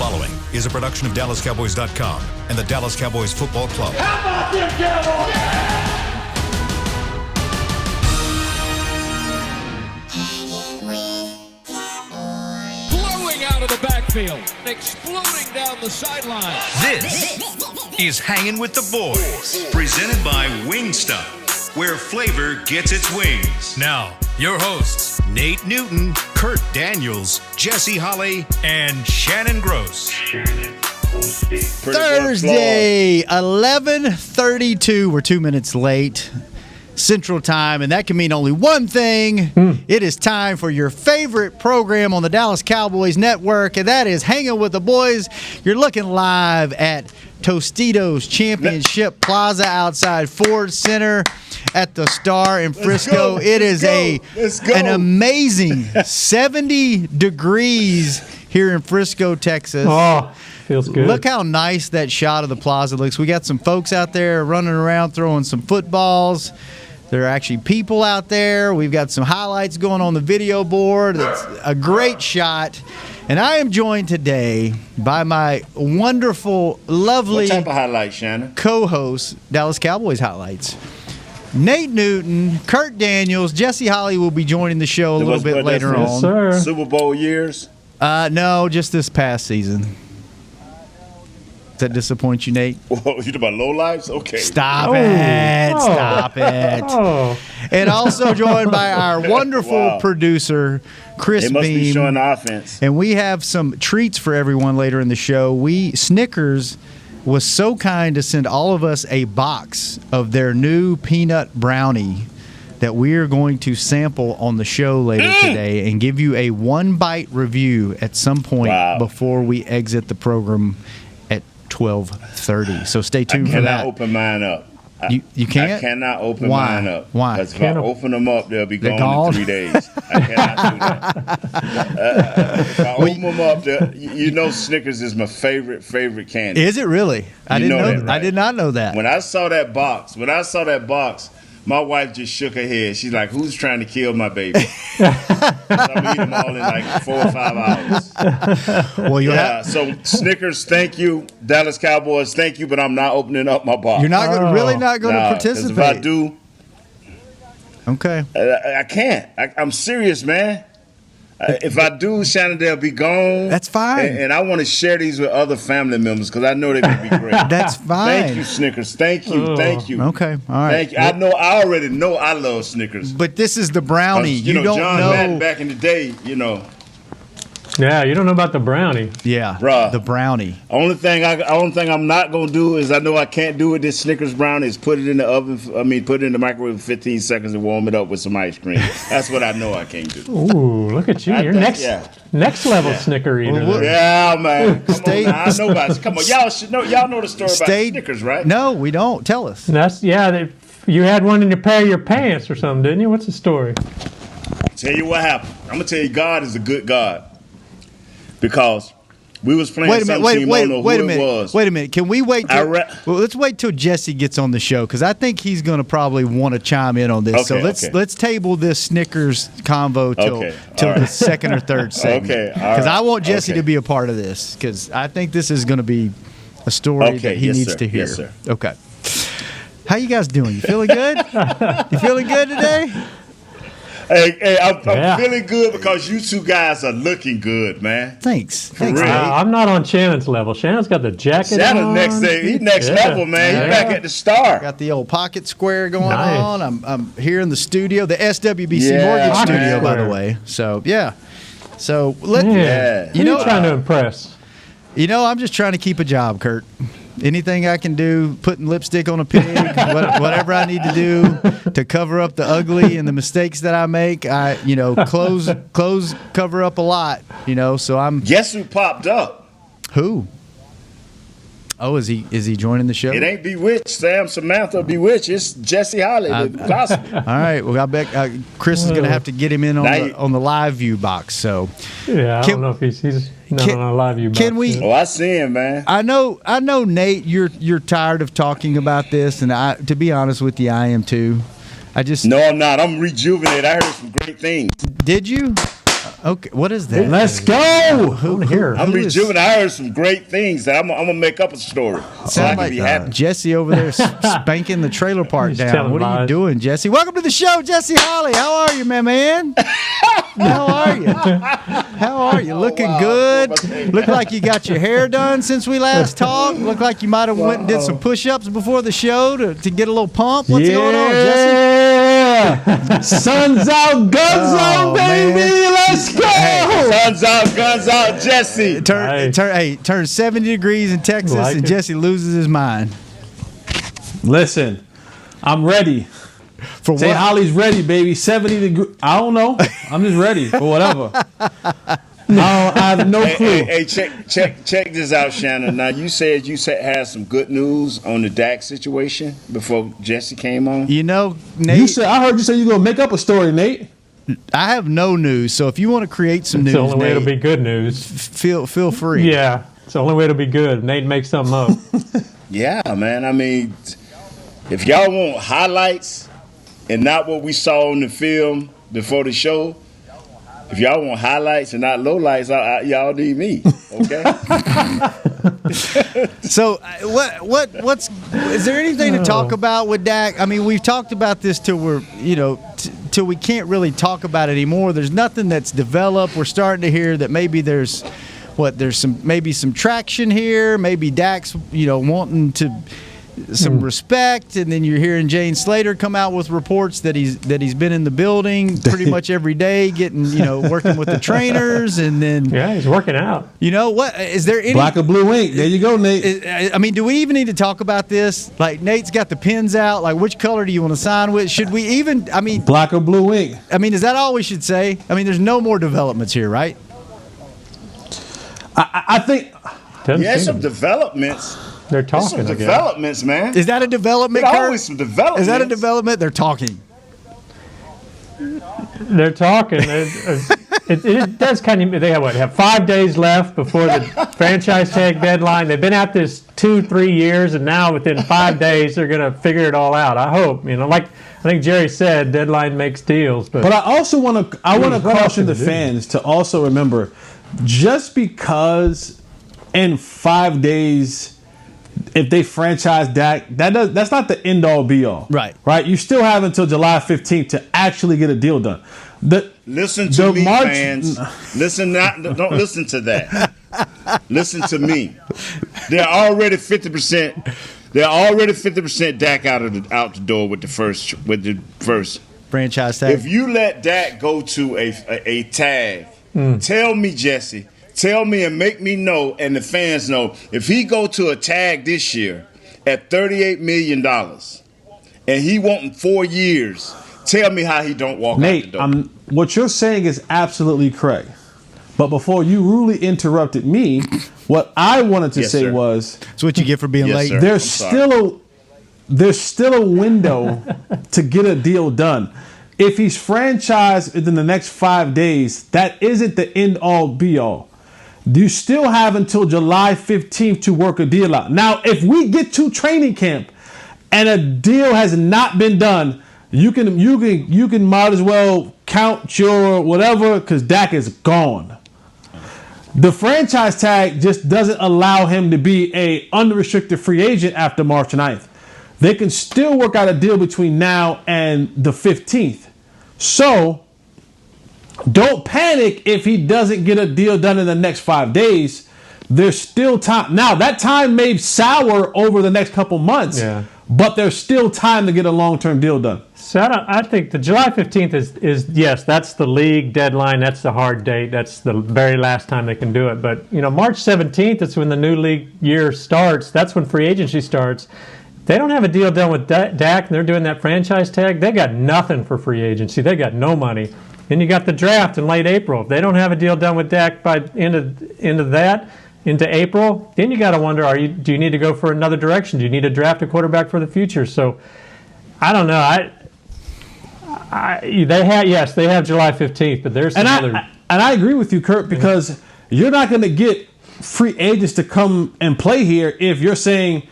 following is a production of DallasCowboys.com and the Dallas Cowboys Football Club. How about them Cowboys? Blowing out of the backfield, exploding down the sideline. This is Hanging with the Boys, presented by Wingstop, where flavor gets its wings. Now, your hosts, Nate Newton, Kurt Daniels, Jesse Holley, and Shannon Gross. Thursday, 11:32. We're 2 minutes late. Central Time, and that can mean only one thing. It is time for your favorite program on the Dallas Cowboys Network, and that is Hanging with the Boys. You're looking live at Tostitos Championship Plaza outside Ford Center at the Star in Frisco. It is an amazing 70 degrees here in Frisco, Texas. Oh, feels good. Look how nice that shot of the plaza looks. We got some folks out there running around throwing some footballs. There are actually people out there. We've got some highlights going on the video board. It's a great shot. And I am joined today by my wonderful, lovely What type of highlights, Shannon? co-host, Dallas Cowboys Highlights. Nate Newton, Kurt Daniels, Jesse Holley will be joining the show a little bit later on. Yes, sir. Super Bowl years? No, just this past season. Does that disappoint you, Nate? Whoa, you talking about low lives? Okay. Stop it. Oh. Stop it. Oh, And also joined by our wonderful Wow. producer, Chris They must be Beam. showing the offense. And we have some treats for everyone later in the show. Snickers was so kind to send all of us a box of their new peanut brownie that we are going to sample on the show later today and give you a one-bite review at some point Wow. before we exit the program at 12:30. So stay I tuned for cannot that. open mine up. You can't? I cannot open Why? mine up. Why? Because if I Can't open them up, they'll be They're gone gone? in 3 days. I cannot do that. If I open them up, you know Snickers is my favorite candy. Is it really? I You didn't know know. that, right? I did not know that. When I saw that box, my wife just shook her head. She's like, "Who's trying to kill my baby?" I'm eating them all in like 4 or 5 hours. Well, you Yeah, so Snickers, thank you. Dallas Cowboys, thank you, but I'm not opening up my box. you're not gonna, really not going to Nah, 'cause participate. if I do, Okay. I can't. I'm serious, man. If I do, Shannon, they'll be gone. That's fine. And I want to share these with other family members because I know they're going to be great. That's fine. Thank you, Snickers. Thank you. Oh. Thank you. Okay. All right. Thank you. I already know I love Snickers. But this is the brownie. You know, don't John know. Madden back in the day, yeah, you don't know about the brownie. Yeah. Bruh. The brownie. only thing I'm not gonna do is I know I can't do with this Snickers brownie is put it in the oven. Put it in the microwave for 15 seconds and warm it up with some ice cream. That's what I know I can't do. Ooh, look at you. You're next level Snicker eater. Well, there. Yeah, man. Come Stay- on now. I know about it. Come on, y'all should know. Y'all know the story about Snickers, right? No, we don't. Tell us. You had one in your pair of your pants or something, didn't you? What's the story? Tell you what happened. I'm gonna tell you, God is a good God because we was playing Wait a some minute. team. I don't know Wait a who it minute. was. Wait a minute. Can we wait? Well, let's wait till Jesse gets on the show because I think he's going to probably want to chime in on this. So Okay, let's table this Snickers convo till all the right. second or third segment. Okay, all Because right. I want Jesse Okay. to be a part of this because I think this is going to be a story Okay, that he yes, needs sir. to hear. Yes, sir. Okay. How you guys doing? You feeling good? You feeling good today? Hey, I'm Yeah. feeling good because you two guys are looking good, man. Thanks. For real. I'm not on Shannon's level. Shannon's got the jacket Shannon on. he next Yeah. level, man. Yeah. He's back at the Star. Got the old pocket square going Nice. on. I'm here in the studio, the SWBC Yeah, Mortgage Pocket Studio, by the square. way. So yeah. So Yeah. you Who know, you trying to impress? I'm just trying to keep a job, Kurt. Anything I can do, putting lipstick on a pig, whatever I need to do to cover up the ugly and the mistakes that I make. Clothes cover up a lot. So I'm. Guess who popped up? Who? Oh, is he joining the show? It ain't Bewitched, Sam, Samantha, Bewitched. It's Jesse Holley, the gospel. All right. Well, I bet Chris is going to have to get him in Now on the live view box. So Yeah, I Can- don't know if he's not can- on a live view. can box we- yet. Oh, I see him, man. I know, Nate. You're tired of talking about this, and to be honest with you, I am too. I just No, I'm not. I'm rejuvenated. I heard some great things. did you? Okay, what is that? Let's go. Who here? I'm rejuvenated. I heard some great things. I'm gonna make up a story so I can be happy. Jesse over there spanking the trailer park He's down. telling What are you lies. doing, Jesse? Welcome to the show, Jesse Holly. How are you, man? How are you? How are you? Looking good. Look like you got your hair done since we last talked. Look like you might have went and did some push-ups before the show to get a little pump. What's going on, Jesse? Sun's out, guns out, baby. man. Let's go. Guns out, guns out, Jesse. Turn 70 degrees in Texas, Like and it. Jesse loses his mind. Listen, I'm ready. For St. what? Holly's ready, baby. 70 degrees. I don't know. I'm just ready for whatever. I have no clue. Hey, check this out, Shannon. Now you said had some good news on the Dak situation before Jesse came on. You know, Nate, I heard you say you're gonna make up a story, Nate. I have no news, so if you want to create some It's news, the only way it'll Nate, be good news. feel free. Yeah, it's the only way it'll be good. Nate makes something up. Yeah, man. I mean, if y'all want highlights and not what we saw on the film before the show, if y'all want highlights and not lowlights, y'all need me. Okay. So, what's is there anything to talk about with Dak? I mean, we've talked about this till we're till we can't really talk about it anymore. There's nothing that's developed. We're starting to hear that maybe there's some traction here. Maybe Dak's wanting to some respect, and then you're hearing Jane Slater come out with reports that he's been in the building pretty much every day, getting working with the trainers, and then Yeah, he's working out. what is there any Black or blue ink. There you go, Nate. I mean, do we even need to talk about this? Like, Nate's got the pins out. Like, which color do you want to sign with? Should we even? I mean, Black or blue ink. is that all we should say? I mean, there's no more developments here, right? I think Doesn't Yeah, seem some to be. developments. They're There's talking. some I guess. developments, man. Is that a development? There's Kurt? always some developments. Is that a development? They're talking. They're talking. It does kind of. They have 5 days left before the franchise tag deadline. They've been at this 2-3 years, and now within 5 days they're going to figure it all out. I hope. Like I think Jerry said, deadline makes deals. But I also want to what else caution can the they do? fans to also remember, just because in 5 days, if they franchise Dak, that's not the end all be all. Right. Right. You still have until July 15th to actually get a deal done. Listen to me, fans. Don't listen to that. Listen to me. They're already 50%. They're already 50% Dak out the door with the first Franchise tag. If you let Dak go to a tag, tell me, Jesse. Tell me and make me know, and the fans know, if he go to a tag this year at $38 million and he wanting 4 years, tell me how he don't walk Nate, out the door. what you're saying is absolutely correct. But before you rudely interrupted me, what I wanted to Yes, say sir. was That's what you get for being Yes, late. sir. there's still a window to get a deal done. If he's franchised within the next 5 days, that isn't the end all be all. You still have until July 15th to work a deal out. Now, if we get to training camp and a deal has not been done, you can might as well count your whatever, because Dak is gone. The franchise tag just doesn't allow him to be a unrestricted free agent after March 9th. They can still work out a deal between now and the 15th. So don't panic if he doesn't get a deal done in the next 5 days. There's still time. Now, that time may sour over the next couple months, but there's still time to get a long-term deal done. So I think the July 15th is yes, that's the league deadline. That's the hard date. That's the very last time they can do it. But March 17th is when the new league year starts. That's when free agency starts. They don't have a deal done with Dak, and they're doing that franchise tag. They got nothing for free agency. They got no money. Then you got the draft in late April. If they don't have a deal done with Dak by into April, then you got to wonder: do you need to go for another direction? Do you need to draft a quarterback for the future? So I don't know. They have July 15th, but there's some other. I agree with you, Kurt, because you're not going to get free agents to come and play here if you're saying,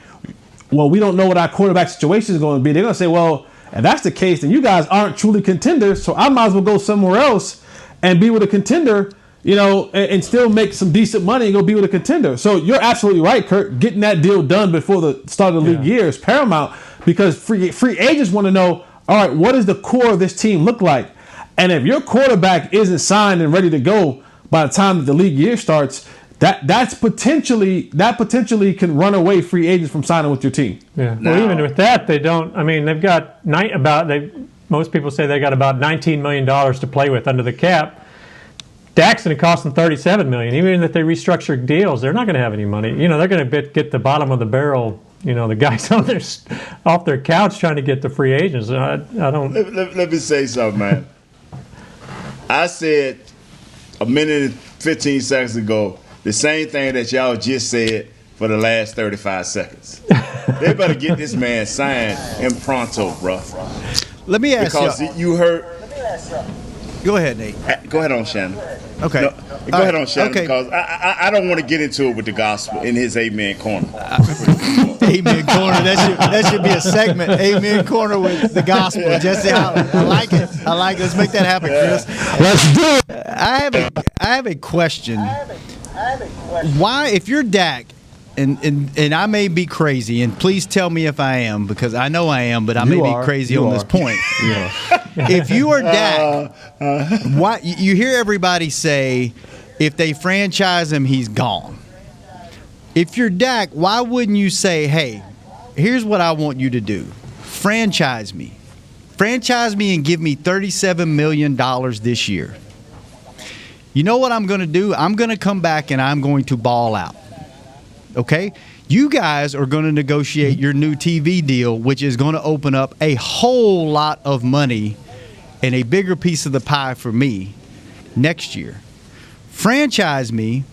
well, we don't know what our quarterback situation is going to be. They're going to say, well, if that's the case, then you guys aren't truly contenders, so I might as well go somewhere else and be with a contender, and still make some decent money and go be with a contender. So you're absolutely right, Kurt. Getting that deal done before the start of the league year is paramount because free agents want to know, all right, what does the core of this team look like? And if your quarterback isn't signed and ready to go by the time that the league year starts, that potentially can run away free agents from signing with your team. Yeah. Well, even with that, they don't. I mean, they've got most people say they got about $19 million to play with under the cap. Dak's going to cost them $37 million. Even if they restructure deals, they're not going to have any money. They're going to get the bottom of the barrel. The guys off their couch trying to get the free agents. I don't. Let me say something, man. I said a minute and 15 seconds ago the same thing that y'all just said for the last 35 seconds. They better get this man signed in pronto, bro. Let me ask because you heard. Go ahead, Nate. Go ahead on, Shannon. Okay. No, go ahead on, Shannon, okay. because I don't want to get into it with the gospel in his amen corner. Amen corner. That should be a segment. Amen corner with the gospel. Jesse, I like it. Let's make that happen, Chris. Let's do it. I have a question. Why, if you're Dak, and I may be crazy, and please tell me if I am, because I know I am, but I may be crazy on this point. If you are Dak, why you hear everybody say, if they franchise him, he's gone. If you're Dak, why wouldn't you say, hey, here's what I want you to do. Franchise me. Franchise me and give me $37 million this year. You know what I'm going to do? I'm going to come back and I'm going to ball out. Okay? You guys are going to negotiate your new TV deal, which is going to open up a whole lot of money and a bigger piece of the pie for me next year. Franchise me.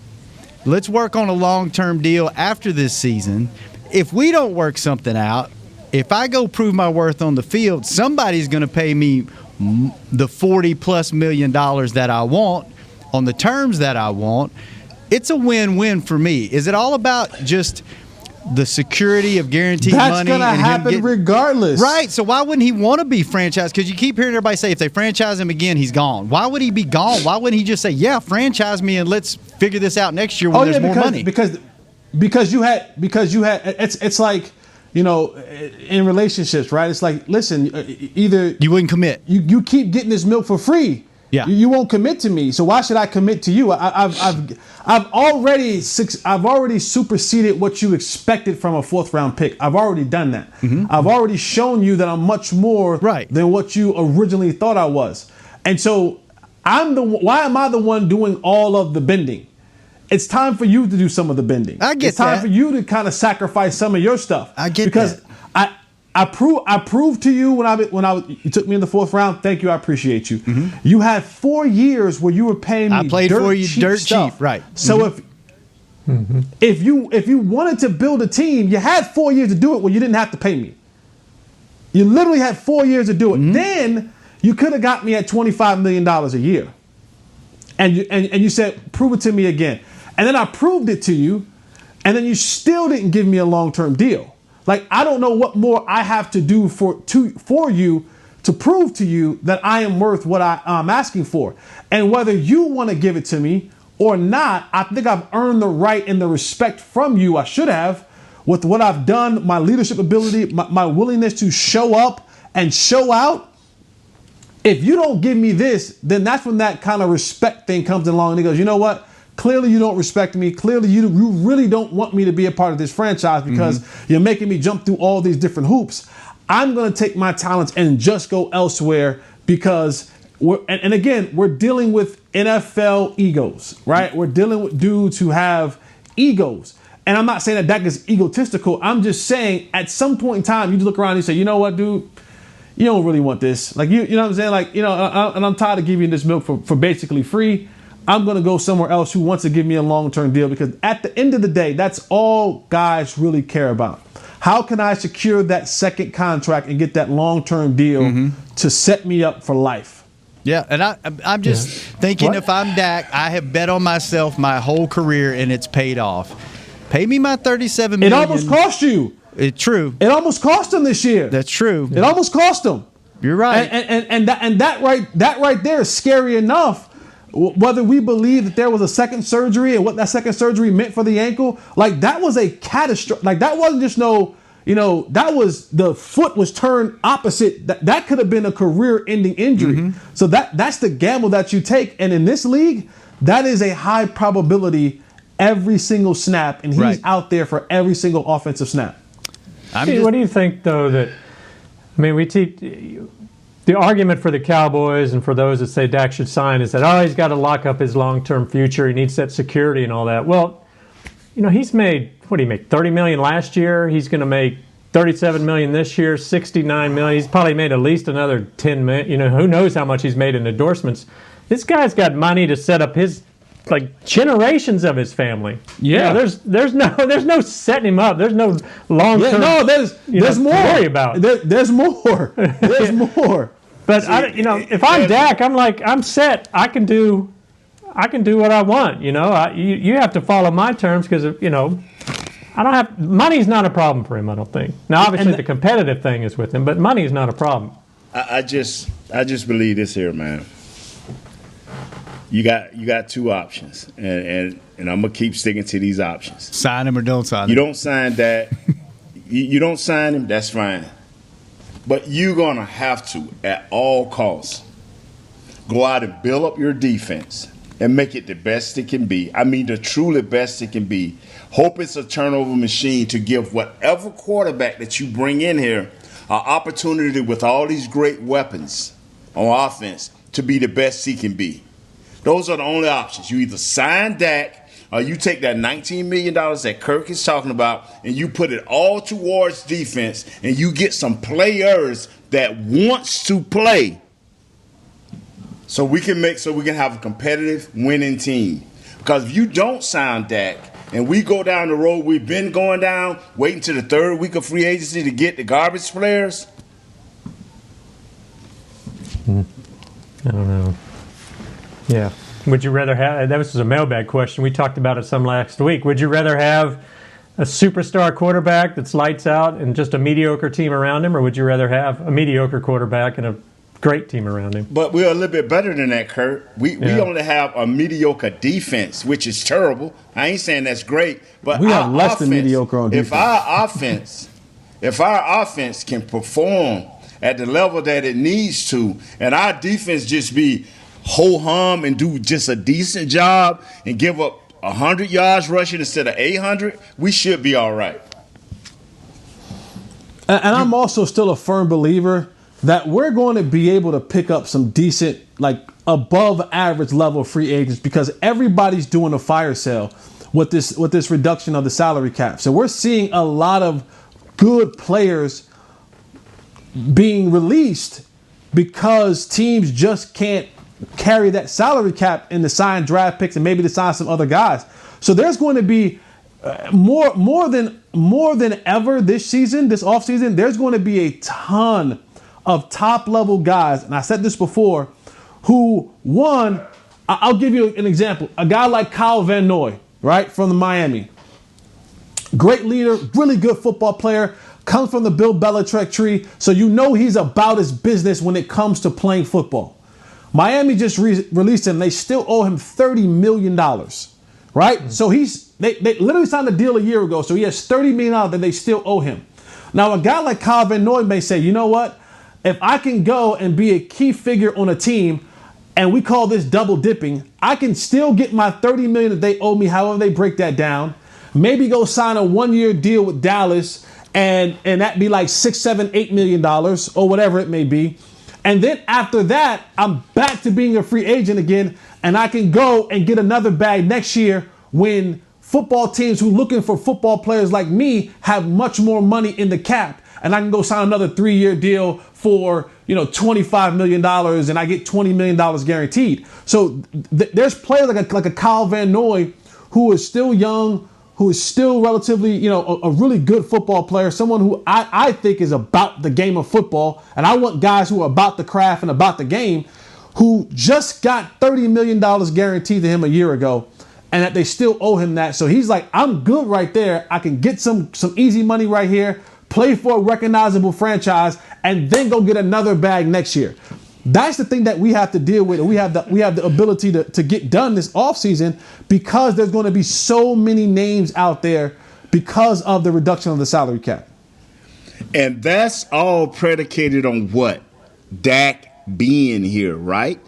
Let's work on a long-term deal after this season. If we don't work something out, if I go prove my worth on the field, somebody's going to pay me the $40+ million that I want on the terms that I want. It's a win-win for me. Is it all about just the security of guaranteed money? That's going to happen regardless. Right. So why wouldn't he want to be franchised? Because you keep hearing everybody say if they franchise him again, he's gone. Why would he be gone? Why wouldn't he just say, yeah, franchise me and let's figure this out next year when there's more money? Because you had it's like, in relationships, right? It's like, listen, either you wouldn't commit. You keep getting this milk for free. Yeah. You won't commit to me, so why should I commit to you? I've already superseded what you expected from a 4th round pick. I've already done that. Mm-hmm. I've already shown you that I'm much more than what you originally thought I was. And so why am I the one doing all of the bending? It's time for you to do some of the bending. I get It's time that. for you to kind of sacrifice some of your stuff. I get because that. I proved to you you took me in the 4th round. Thank you, I appreciate you. Mm-hmm. You had 4 years where you were paying me. I played for you dirt cheap, right? So if you wanted to build a team, you had 4 years to do it where you didn't have to pay me. You literally had 4 years to do it. Mm-hmm. Then you could have got me at $25 million a year, and you said, prove it to me again, and then I proved it to you, and then you still didn't give me a long-term deal. Like, I don't know what more I have to do for you to prove to you that I am worth what I'm asking for. And whether you want to give it to me or not, I think I've earned the right and the respect from you. I should have, with what I've done, my leadership ability, my willingness to show up and show out. If you don't give me this, then that's when that kind of respect thing comes along and he goes, you know what? Clearly you don't respect me. Clearly you really don't want me to be a part of this franchise because you're making me jump through all these different hoops. I'm going to take my talents and just go elsewhere because we're dealing with NFL egos, right? We're dealing with dudes who have egos. And I'm not saying that Dak is egotistical. I'm just saying at some point in time, you just look around and you say, you know what, dude? You don't really want this. Like, you know what I'm saying? Like, and I'm tired of giving you this milk for basically free. I'm going to go somewhere else who wants to give me a long-term deal because at the end of the day, that's all guys really care about. How can I secure that second contract and get that long-term deal to set me up for life? Yeah, and I'm just thinking if I'm Dak, I have bet on myself my whole career and it's paid off. Pay me my $37 million. It almost cost you. It's true. It almost cost him this year. That's true. It almost cost him. You're right. And that right there is scary enough. whether we believe that there was a second surgery and what that second surgery meant for the ankle, like that was a catastrophe. Like that wasn't just that was the foot was turned opposite. That could have been a career-ending injury. So that's the gamble that you take. And in this league, that is a high probability every single snap, and he's out there for every single offensive snap. What do you think, though, we teach the argument for the Cowboys and for those that say Dak should sign is that, he's got to lock up his long-term future. He needs that security and all that. Well, he's made, what did he make, $30 million last year? He's going to make $37 million this year, $69 million. He's probably made at least another $10 million. Who knows how much he's made in endorsements. This guy's got money to set up his generations of his fammy. Yeah, there's no setting him up. There's no long term. Yeah, no, there's more to worry about. There's more. There's more. But if I'm Dak, I'm set. I can do what I want. You have to follow my terms because I don't have money's not a problem for him. I don't think. Now, obviously, the competitive thing is with him, but money is not a problem. I just believe this here, man. You got two options, and I'm gonna keep sticking to these options. Sign him or don't sign him. You don't sign that. you don't sign him. That's fine. But you're gonna have to, at all costs, go out and build up your defense and make it the best it can be. I mean, the truly best it can be. Hope it's a turnover machine to give whatever quarterback that you bring in here an opportunity with all these great weapons on offense to be the best he can be. Those are the only options. You either sign Dak or you take that $19 million that Kirk is talking about and you put it all towards defense and you get some players that wants to play so we can have a competitive winning team. Because if you don't sign Dak and we go down the road we've been going down, waiting to the third week of free agency to get the garbage players. I don't know. Yeah. Would you rather have, that was a mailbag question. We talked about it some last week. Would you rather have a superstar quarterback that's lights out and just a mediocre team around him, or would you rather have a mediocre quarterback and a great team around him? But we're a little bit better than that, Kurt. We only have a mediocre defense, which is terrible. I ain't saying that's great, but we have less than mediocre on defense. If our offense can perform at the level that it needs to, and our defense just be ho-hum and do just a decent job and give up 100 yards rushing instead of 800, we should be all right. And I'm also still a firm believer that we're going to be able to pick up some decent, above average level free agents because everybody's doing a fire sale with this reduction of the salary cap. So we're seeing a lot of good players being released because teams just can't carry that salary cap and to sign draft picks and maybe to sign some other guys. So there's going to be more than ever this offseason, there's going to be a ton of top level guys. And I said this before, who I'll give you an example. A guy like Kyle Van Noy, right? From the Miami. Great leader, really good football player, comes from the Bill Belichick tree. So he's about his business when it comes to playing football. Miami just released him. They still owe him $30 million, right? So they literally signed a deal a year ago. So he has $30 million that they still owe him. Now, a guy like Kyle Van Noy may say, you know what? If I can go and be a key figure on a team, and we call this double dipping, I can still get my $30 million that they owe me, however they break that down. Maybe go sign a 1-year deal with Dallas, and that be like $6, $7, $8 million or whatever it may be. And then after that, I'm back to being a free agent again, and I can go and get another bag next year when football teams who are looking for football players like me have much more money in the cap, and I can go sign another 3-year deal for $25 million, and I get $20 million guaranteed. So there's players like a Kyle Van Noy who is still young, who is still relatively, a really good football player, someone who I think is about the game of football. And I want guys who are about the craft and about the game, who just got $30 million guaranteed to him a year ago, and that they still owe him that. So he's like, I'm good right there. I can get some easy money right here, play for a recognizable franchise, and then go get another bag next year. That's the thing that we have to deal with, and we have the ability to get done this offseason, because there's going to be so many names out there because of the reduction of the salary cap. And that's all predicated on what? Dak being here, right?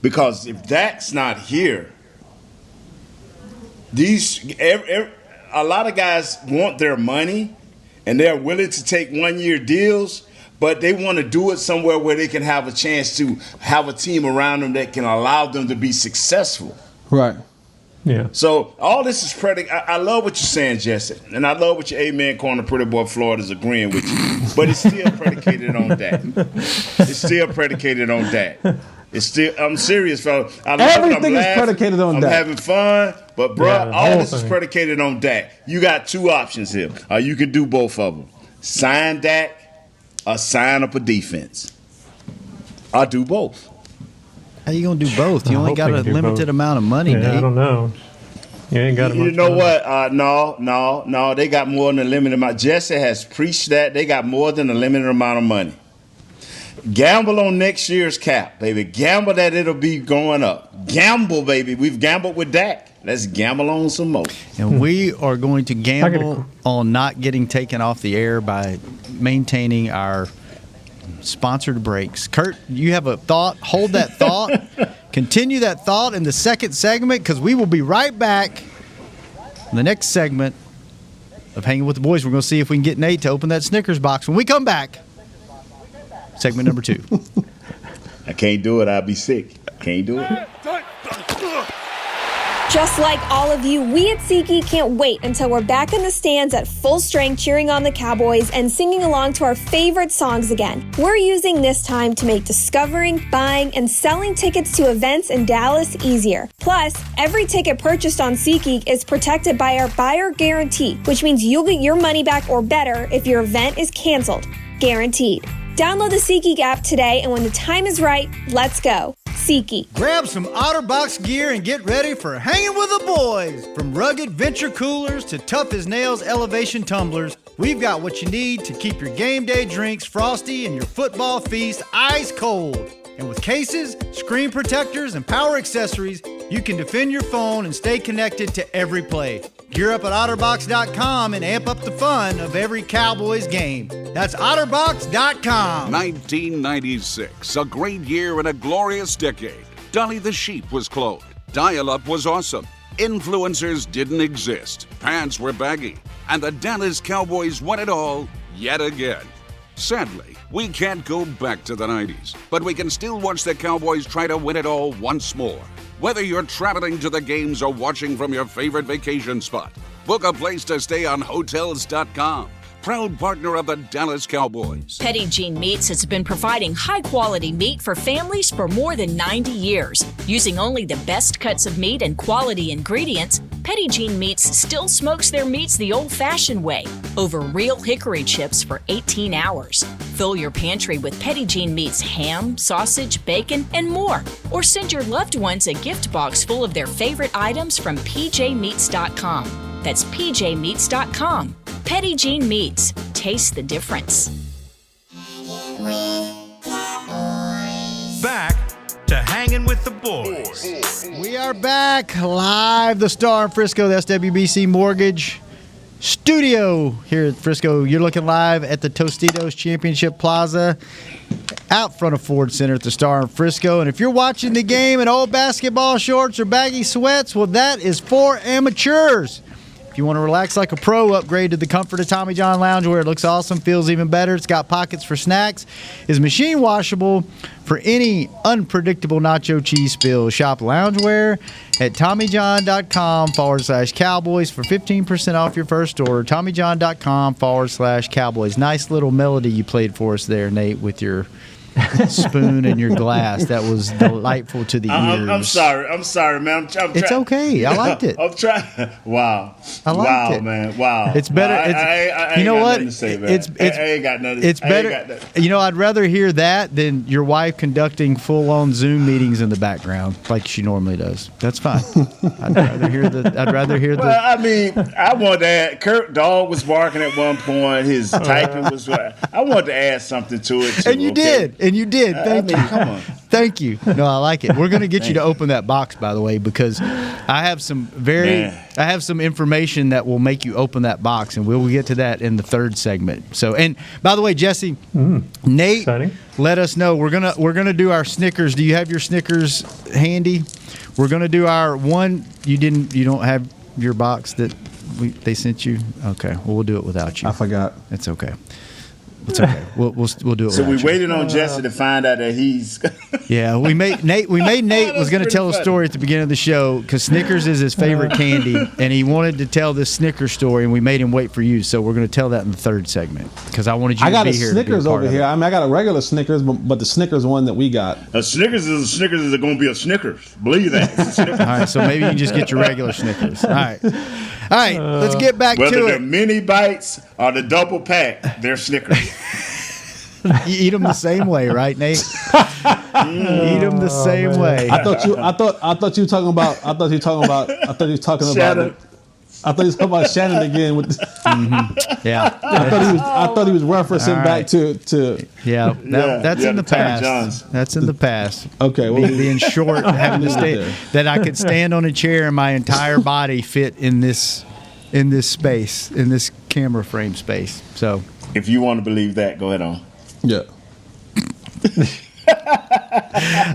Because if Dak's not here, a lot of guys want their money and they're willing to take 1-year deals, but they want to do it somewhere where they can have a chance to have a team around them that can allow them to be successful. Right. Yeah. So all this is predicated. I love what you're saying, Jesse, and I love what your amen corner pretty boy Florida's agreeing with you. But it's still predicated on that. It's still predicated on that. It's still. I'm serious, fella. Everything is predicated on I'm Dak. having fun, but bro, Yeah, all whole this is thing. predicated on Dak. You got two options here. You can do both of them: sign Dak or sign up a defense. I'll do both. How you gonna do both? You I only hope got they a can do limited both. amount of money, Yeah, Nate. I don't know. You ain't got You much know time. what? No. They got more than a limited amount. Jesse has preached that. They got more than a limited amount of money. Gamble on next year's cap, baby. Gamble that it'll be going up. Gamble, baby. We've gambled with Dak. Let's gamble on some more. And we are going to gamble on not getting taken off the air by maintaining our sponsored breaks. Kurt, you have a thought? Hold that thought. Continue that thought in the second segment, because we will be right back in the next segment of Hanging with the Boys. We're going to see if we can get Nate to open that Snickers box. When we come back, segment number 2. I can't do it. I'll be sick. Can't do it. Just like all of you, we at SeatGeek can't wait until we're back in the stands at full strength cheering on the Cowboys and singing along to our favorite songs again. We're using this time to make discovering, buying, and selling tickets to events in Dallas easier. Plus, every ticket purchased on SeatGeek is protected by our buyer guarantee, which means you'll get your money back or better if your event is canceled. Guaranteed. Download the SeatGeek app today, and when the time is right, let's go. SeatGeek. Grab some OtterBox gear and get ready for Hanging with the Boys. From rugged venture coolers to tough as nails elevation tumblers, we've got what you need to keep your game day drinks frosty and your football feast ice cold. And with cases, screen protectors, and power accessories, you can defend your phone and stay connected to every play. Gear up at OtterBox.com and amp up the fun of every Cowboys game. That's OtterBox.com. 1996, a great year and a glorious decade. Dolly the sheep was cloned. Dial-up was awesome. Influencers didn't exist. Pants were baggy. And the Dallas Cowboys won it all yet again. Sadly, we can't go back to the 90s, but we can still watch the Cowboys try to win it all once more. Whether you're traveling to the games or watching from your favorite vacation spot, book a place to stay on Hotels.com. Proud partner of the Dallas Cowboys. Petit Jean Meats has been providing high-quality meat for families for more than 90 years. Using only the best cuts of meat and quality ingredients, Petit Jean Meats still smokes their meats the old-fashioned way, over real hickory chips for 18 hours. Fill your pantry with Petit Jean Meats ham, sausage, bacon, and more. Or send your loved ones a gift box full of their favorite items from pjmeats.com. That's pjmeats.com. Petit Jean Meats. Taste the difference. Back to Hanging with the Boys. We are back live, the Star in Frisco, the SWBC Mortgage Studio here at Frisco. You're looking live at the Tostitos Championship Plaza out front of Ford Center at the Star in Frisco. And if you're watching the game in old basketball shorts or baggy sweats, well, that is for amateurs. If you want to relax like a pro, upgrade to the comfort of Tommy John Loungewear. It looks awesome, feels even better. It's got pockets for snacks. Is machine washable for any unpredictable nacho cheese spills. Shop loungewear at TommyJohn.com/Cowboys for 15% off your first order. TommyJohn.com/Cowboys. Nice little melody you played for us there, Nate, with your spoon and your glass. That was delightful to the ears. I'm sorry, man. It's okay. I liked it. I'm trying. Wow. I liked it. Man. Wow. It's better. I you know what? To say, man. It's I ain't got nothing. It's better. You know, I'd rather hear that than your wife conducting full-on Zoom meetings in the background like she normally does. That's fine. I'd rather hear the. Well, I mean, I wanted to add. Kurt Dog was barking at one point. His typing was. I wanted to add something to it too. And you did. And you did. Thank you. Come on. Thank you. No, I like it. We're going to get you to open that box, by the way, because I have some information that will make you open that box, and we'll get to that in the third segment. So, and by the way, Jesse, Nate, exciting. Let us know. We're gonna do our Snickers. Do you have your Snickers handy? We're gonna do our one. You don't have your box that they sent you. Okay, well, we'll do it without you. I forgot. It's okay. It's okay. We'll do it. So we you. waited on Jesse to find out that he's. Yeah, we made Nate was going to tell a story at the beginning of the show because Snickers is his favorite candy, and he wanted to tell this Snickers story, and we made him wait for you. So we're going to tell that in the third segment because I wanted you to be here. I got a Snickers over here. I mean, I got a regular Snickers, but the Snickers one that we got. A Snickers is going to be a Snickers. Believe that. It's a Snickers. All right, so maybe you can just get your regular Snickers. All right, let's get back to it. Whether they're mini bites or the double pack, they're Snickers. You eat them the same way, right, Nate? Eat them the same way. I thought you were talking about. I thought you were talking about Shannon again with. Yeah. I thought he was referencing back to. That's in the past. Johns. That's in the past. Okay, well, being short, having to stay, that I could stand on a chair and my entire body fit in this space, in this camera frame space. So, if you want to believe that, go ahead on. Yeah.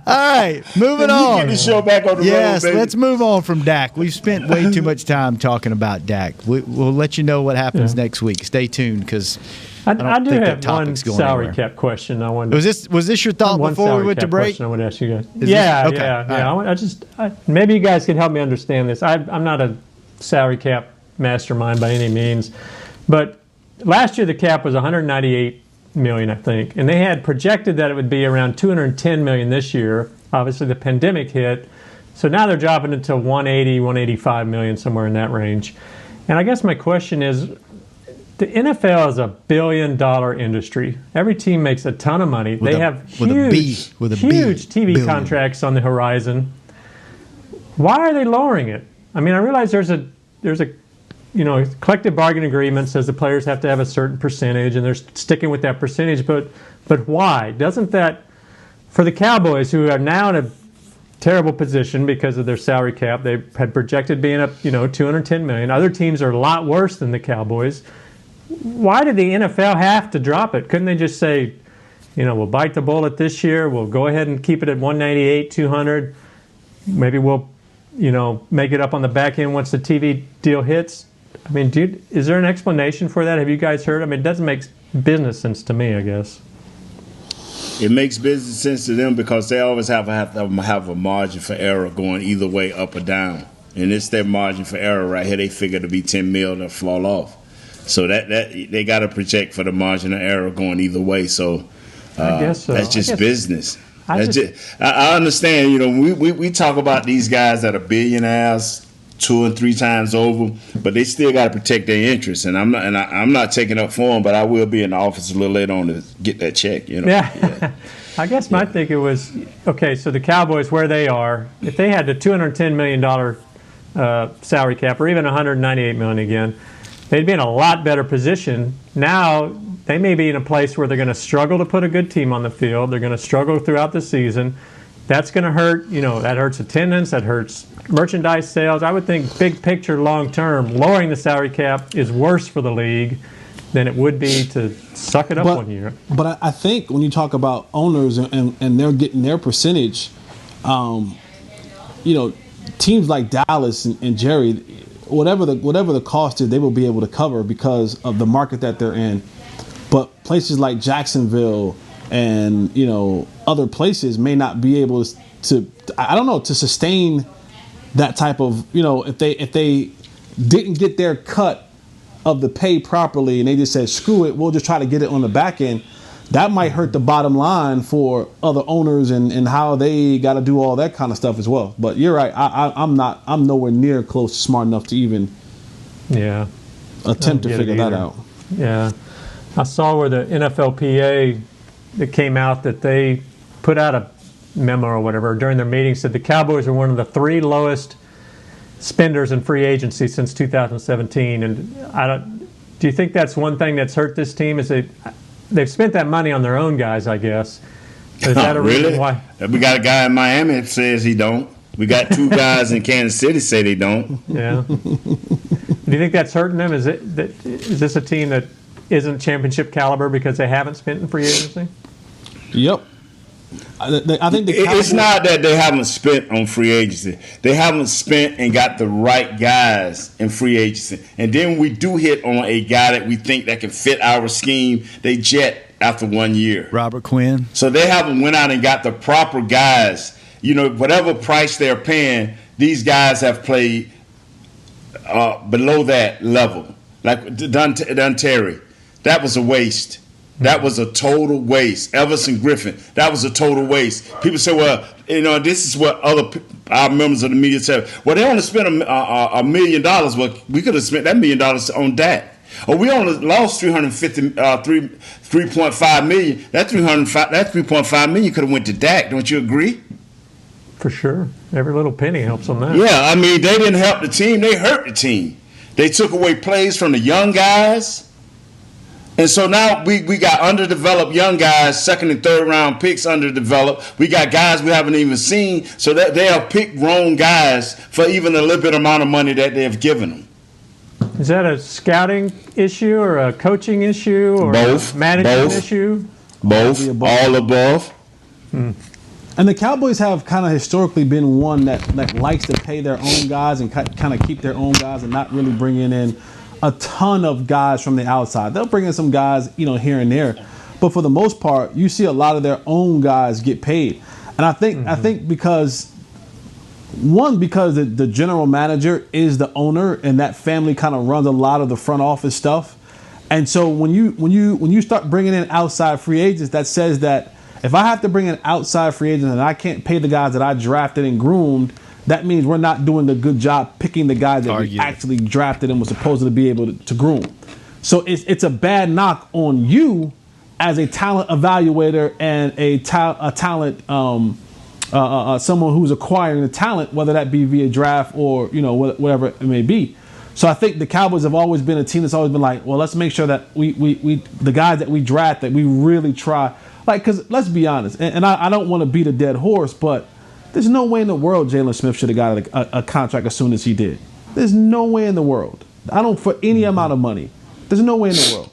All right, moving on. Get the show back on the road, yes, baby. let's move on from Dak. We've spent way too much time talking about Dak. We'll let you know what happens next week. Stay tuned because I do have one salary cap question. I wanted. Was this your thought before we went to break? I want to ask you guys. Okay. Yeah. Maybe you guys can help me understand this. I'm not a salary cap mastermind by any means, but last year the cap was 198 million, I think, and they had projected that it would be around 210 million this year. Obviously, the pandemic hit, so now they're dropping it to 180, 185 million, somewhere in that range. And I guess my question is, the NFL is $1 billion industry. Every team makes a ton of money. They have huge TV contracts on the horizon. Why are they lowering it? I mean, I realize there's a collective bargaining agreement says the players have to have a certain percentage, and they're sticking with that percentage. But why? Doesn't that, for the Cowboys, who are now in a terrible position because of their salary cap, they had projected being up, 210 million. Other teams are a lot worse than the Cowboys. Why did the NFL have to drop it? Couldn't they just say, we'll bite the bullet this year. We'll go ahead and keep it at 198, 200. Maybe we'll, make it up on the back end once the TV deal hits. I mean, is there an explanation for that? Have you guys heard? I mean, it doesn't make business sense to me, I guess. It makes business sense to them because they always have a margin for error going either way, up or down. And it's their margin for error right here. They figure to be 10 mil to fall off. So that they got to project for the margin of error going either way. So I guess so. That's just business. I understand. We talk about these guys that are billionaires 2 and 3 times over, but they still got to protect their interests. And I'm not taking up for them, but I will be in the office a little later on to get that check. Yeah. I guess my thinking was, okay, so the Cowboys, where they are, if they had the $210 million salary cap, or even $198 million again, they'd be in a lot better position. Now they may be in a place where they're going to struggle to put a good team on the field. They're going to struggle throughout the season. That's going to hurt. That hurts attendance. That hurts merchandise sales. I would think big picture, long term, lowering the salary cap is worse for the league than it would be to suck it up 1 year. But I think when you talk about owners and they're getting their percentage, teams like Dallas and Jerry, whatever the cost is, they will be able to cover because of the market that they're in. But places like Jacksonville and other places may not be able to sustain that type of if they didn't get their cut of the pay properly and they just said screw it, we'll just try to get it on the back end. That might hurt the bottom line for other owners and how they got to do all that kind of stuff as well. But you're right. I'm nowhere near close smart enough to even attempt to figure that out. Yeah. I saw where the NFLPA, it came out that they put out a memo or whatever during their meeting, said the Cowboys are one of the 3 lowest spenders in free agency since 2017. And do you think that's one thing that's hurt this team is they've spent that money on their own guys, I guess. Is that a reason really? why? We got a guy in Miami that says he don't. We got 2 guys in Kansas City say they don't. Yeah. Do you think that's hurting them? Is this a team that isn't championship caliber because they haven't spent in free agency? Yep. I think It's not that they haven't spent on free agency. They haven't spent and got the right guys in free agency. And then we do hit on a guy that we think that can fit our scheme. They jet after 1 year. Robert Quinn. So they haven't went out and got the proper guys. You know, whatever price they're paying, these guys have played below that level. Like Dun Terry, that was a waste. That was a total waste. Everson Griffin, that was a total waste. People say, well, you know, this is what our members of the media say. Well, they only spent $1 million. Well, we could have spent that $1 million on Dak. Or we only lost $3.5 million. That $3.5 million could have went to Dak. Don't you agree? For sure. Every little penny helps on that. Yeah, I mean, they didn't help the team. They hurt the team. They took away plays from the young guys. And so now we got underdeveloped young guys, 2nd and 3rd round picks underdeveloped. We got guys we haven't even seen. So that they have picked wrong guys for even a little bit amount of money that they have given them. Is that a scouting issue or a coaching issue or Both. a management issue? Both. All above. And the Cowboys have kind of historically been one that likes to pay their own guys and kind of keep their own guys and not really bringing in a ton of guys from the outside. They'll bring in some guys, you know, here and there, but for the most part, you see a lot of their own guys get paid. And I think because the general manager is the owner and that family kind of runs a lot of the front office stuff. And so when you start bringing in outside free agents, that says that if I have to bring in outside free agents and I can't pay the guys that I drafted and groomed, that means we're not doing a good job picking the guys that we actually drafted and was supposed to be able to groom. So it's a bad knock on you as a talent evaluator and a talent someone who's acquiring the talent, whether that be via draft or, you know, whatever it may be. So I think the Cowboys have always been a team that's always been like, well, let's make sure that we the guys that we draft, that we really try. Like, because let's be honest, and I don't want to beat a dead horse, but there's no way in the world Jalen Smith should have got a contract as soon as he did. There's no way in the world. I don't, for any amount of money. There's no way in the world.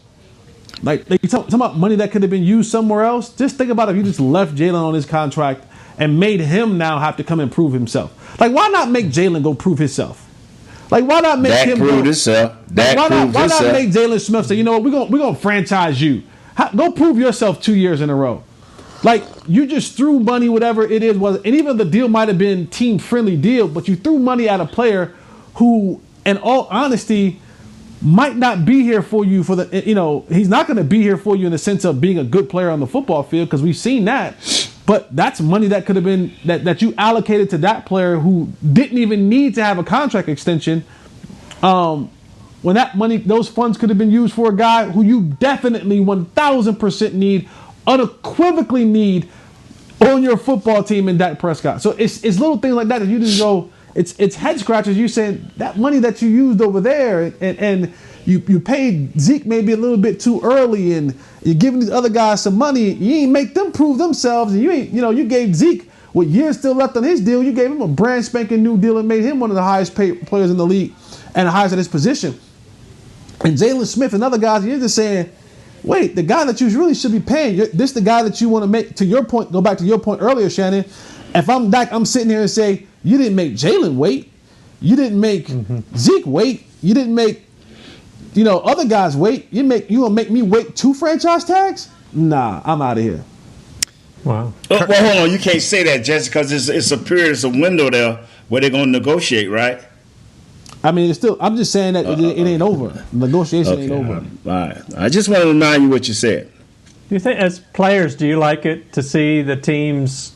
Like you talking about money that could have been used somewhere else. Just think about if you just left Jalen on his contract and made him now have to come and prove himself. Like, why not make Jalen go prove himself? Like, why not make him prove himself? Why not make Jalen Smith say, you know what, we're gonna franchise you. Go prove yourself 2 years in a row. Like, you just threw money, whatever it is, and even the deal might have been team-friendly deal, but you threw money at a player who, in all honesty, might not be here for you for the, you know, he's not going to be here for you in the sense of being a good player on the football field, because we've seen that. But that's money that could have been, that you allocated to that player who didn't even need to have a contract extension. When that money, those funds could have been used for a guy who you definitely 1,000% need, unequivocally need on your football team in Dak Prescott. So it's little things like that you just go, it's head scratchers. You saying that money that you used over there and you paid Zeke maybe a little bit too early, and you're giving these other guys some money. You ain't make them prove themselves, and you gave Zeke with years still left on his deal. You gave him a brand spanking new deal and made him one of the highest paid players in the league and the highest at his position. And Jalen Smith and other guys, you're just saying, wait, the guy that you really should be paying, this the guy that you want to make, to your point, go back to your point earlier, Shannon. If I'm Dak, I'm sitting here and say, you didn't make Jalen wait. You didn't make Zeke wait. You didn't make, other guys wait. You gonna make me wait 2 franchise tags? Nah, I'm out of here. Wow. Well, hold on. You can't say that, Jesse, because it's a period, it's a window there where they're going to negotiate, right? I mean, it's still. I'm just saying that it ain't over. Negotiation ain't over. All right. I just want to remind you what you said. Do you think, as players, do you like it to see the teams?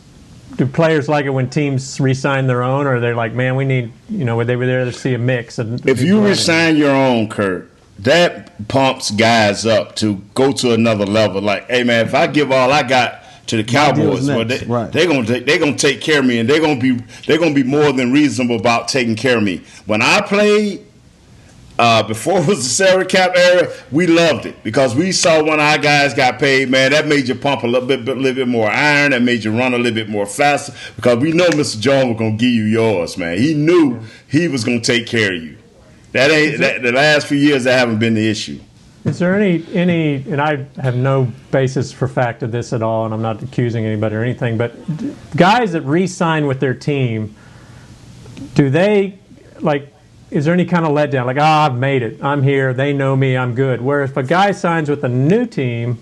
Do players like it when teams re-sign their own, or they're like, man, we need, they were there to see a mix? If you re-sign your own, Kurt, that pumps guys up to go to another level. Like, hey, man, if I give all I got to the Cowboys, well, they're gonna take care of me, and they're gonna be more than reasonable about taking care of me. When I played, before it was the salary cap era, we loved it because we saw when our guys got paid, man, that made you pump a little bit more iron, that made you run a little bit more faster because we know Mr. Jones was going to give you yours, man. He knew he was going to take care of you. The last few years, that haven't been the issue. Is there any, and I have no basis for fact of this at all, and I'm not accusing anybody or anything, but guys that re-sign with their team, do they, is there any kind of letdown? Like, I've made it. I'm here. They know me. I'm good. Where if a guy signs with a new team,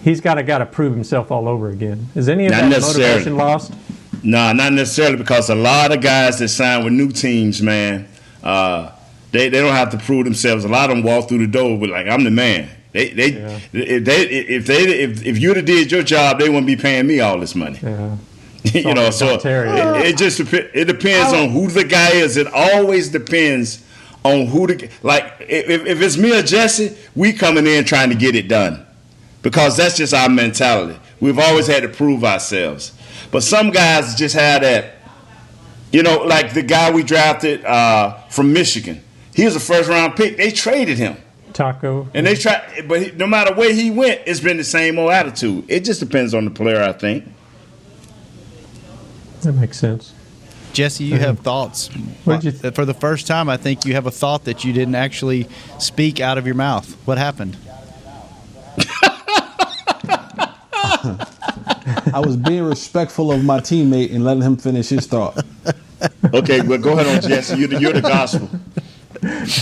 he's got to prove himself all over again. Is any of that motivation lost? No, not necessarily, because a lot of guys that sign with new teams, man, they don't have to prove themselves. A lot of them walk through the door with I'm the man. If you'd have did your job, they wouldn't be paying me all this money. Yeah. So it just depends on who the guy is. It always depends on who if it's me or Jesse, we coming in trying to get it done because that's just our mentality. We've always had to prove ourselves. But some guys just have that, like the guy we drafted from Michigan. He was a first-round pick. They traded him. Taco. And they tried, but no matter where he went, it's been the same old attitude. It just depends on the player, I think. That makes sense. Jesse, you have thoughts. For the first time, I think you have a thought that you didn't actually speak out of your mouth. What happened? I was being respectful of my teammate and letting him finish his thought. Okay, well, go ahead on, Jesse. You're the gospel.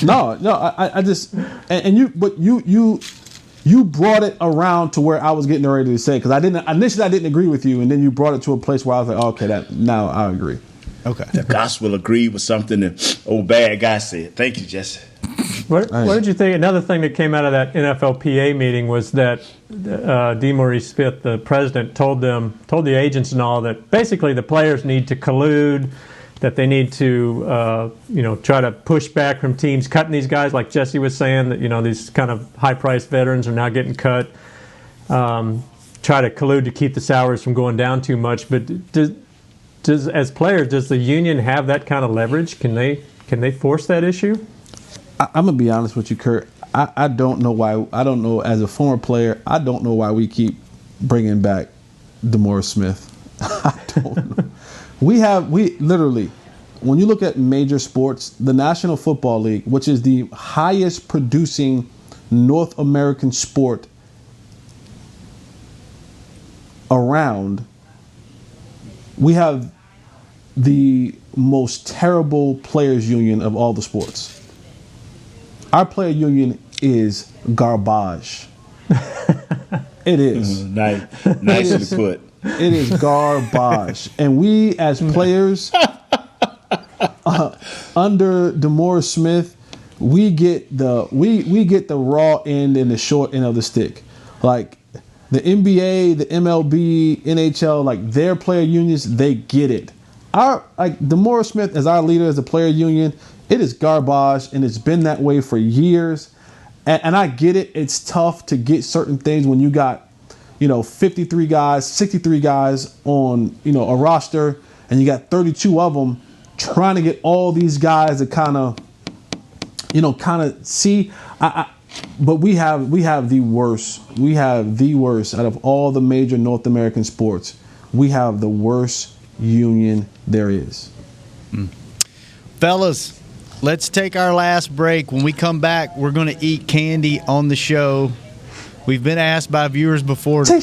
No, I just but you brought it around to where I was getting ready to say, because I didn't agree with you, and then you brought it to a place where I was like, okay, now I agree. Okay, the gospel agreed with something that old bad guy said. Thank you, Jesse. What did you think? Another thing that came out of that NFLPA meeting was that DeMaurice Smith, the president, told the agents and all that basically the players need to collude, that they need to try to push back from teams cutting these guys, like Jesse was saying, that these kind of high-priced veterans are now getting cut. Try to collude to keep the salaries from going down too much. But as players, does the union have that kind of leverage? Can they force that issue? I'm gonna be honest with you, Kurt. I don't know why. I don't know, as a former player, I don't know why we keep bringing back DeMaurice Smith. I don't know. We literally, when you look at major sports, the National Football League, which is the highest producing North American sport around, we have the most terrible players union of all the sports. Our player union is garbage. It is. Nicely put. It is garbage. And we as players under DeMaurice Smith, we get the raw end and the short end of the stick. Like the NBA, the MLB, NHL, like their player unions, they get it. DeMaurice Smith as our leader as a player union, it is garbage, and it's been that way for years. And I get it. It's tough to get certain things when you got 53 guys, 63 guys on, a roster, and you got 32 of them trying to get all these guys to kind of see. But we have the worst. We have the worst out of all the major North American sports. We have the worst union there is. Fellas, let's take our last break. When we come back, we're going to eat candy on the show. We've been asked by viewers before to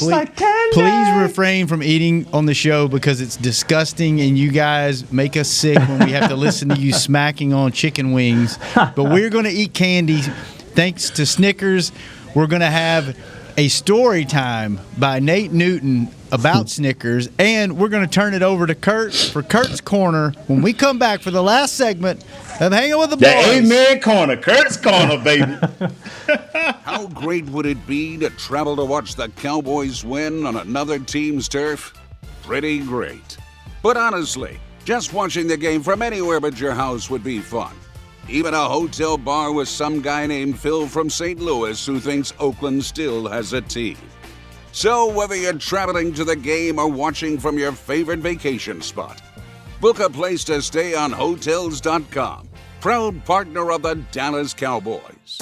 please refrain from eating on the show because it's disgusting and you guys make us sick when we have to listen to you smacking on chicken wings. But we're going to eat candy thanks to Snickers. We're going to have a story time by Nate Newton about Snickers, and we're going to turn it over to Kurt for Kurt's Corner when we come back for the last segment of Hanging with the Boys. The Amen Corner, Kurt's Corner, baby. How great would it be to travel to watch the Cowboys win on another team's turf? Pretty great. But honestly, just watching the game from anywhere but your house would be fun. Even a hotel bar with some guy named Phil from St. Louis who thinks Oakland still has a team. So whether you're traveling to the game or watching from your favorite vacation spot, book a place to stay on Hotels.com. proud partner of the Dallas Cowboys.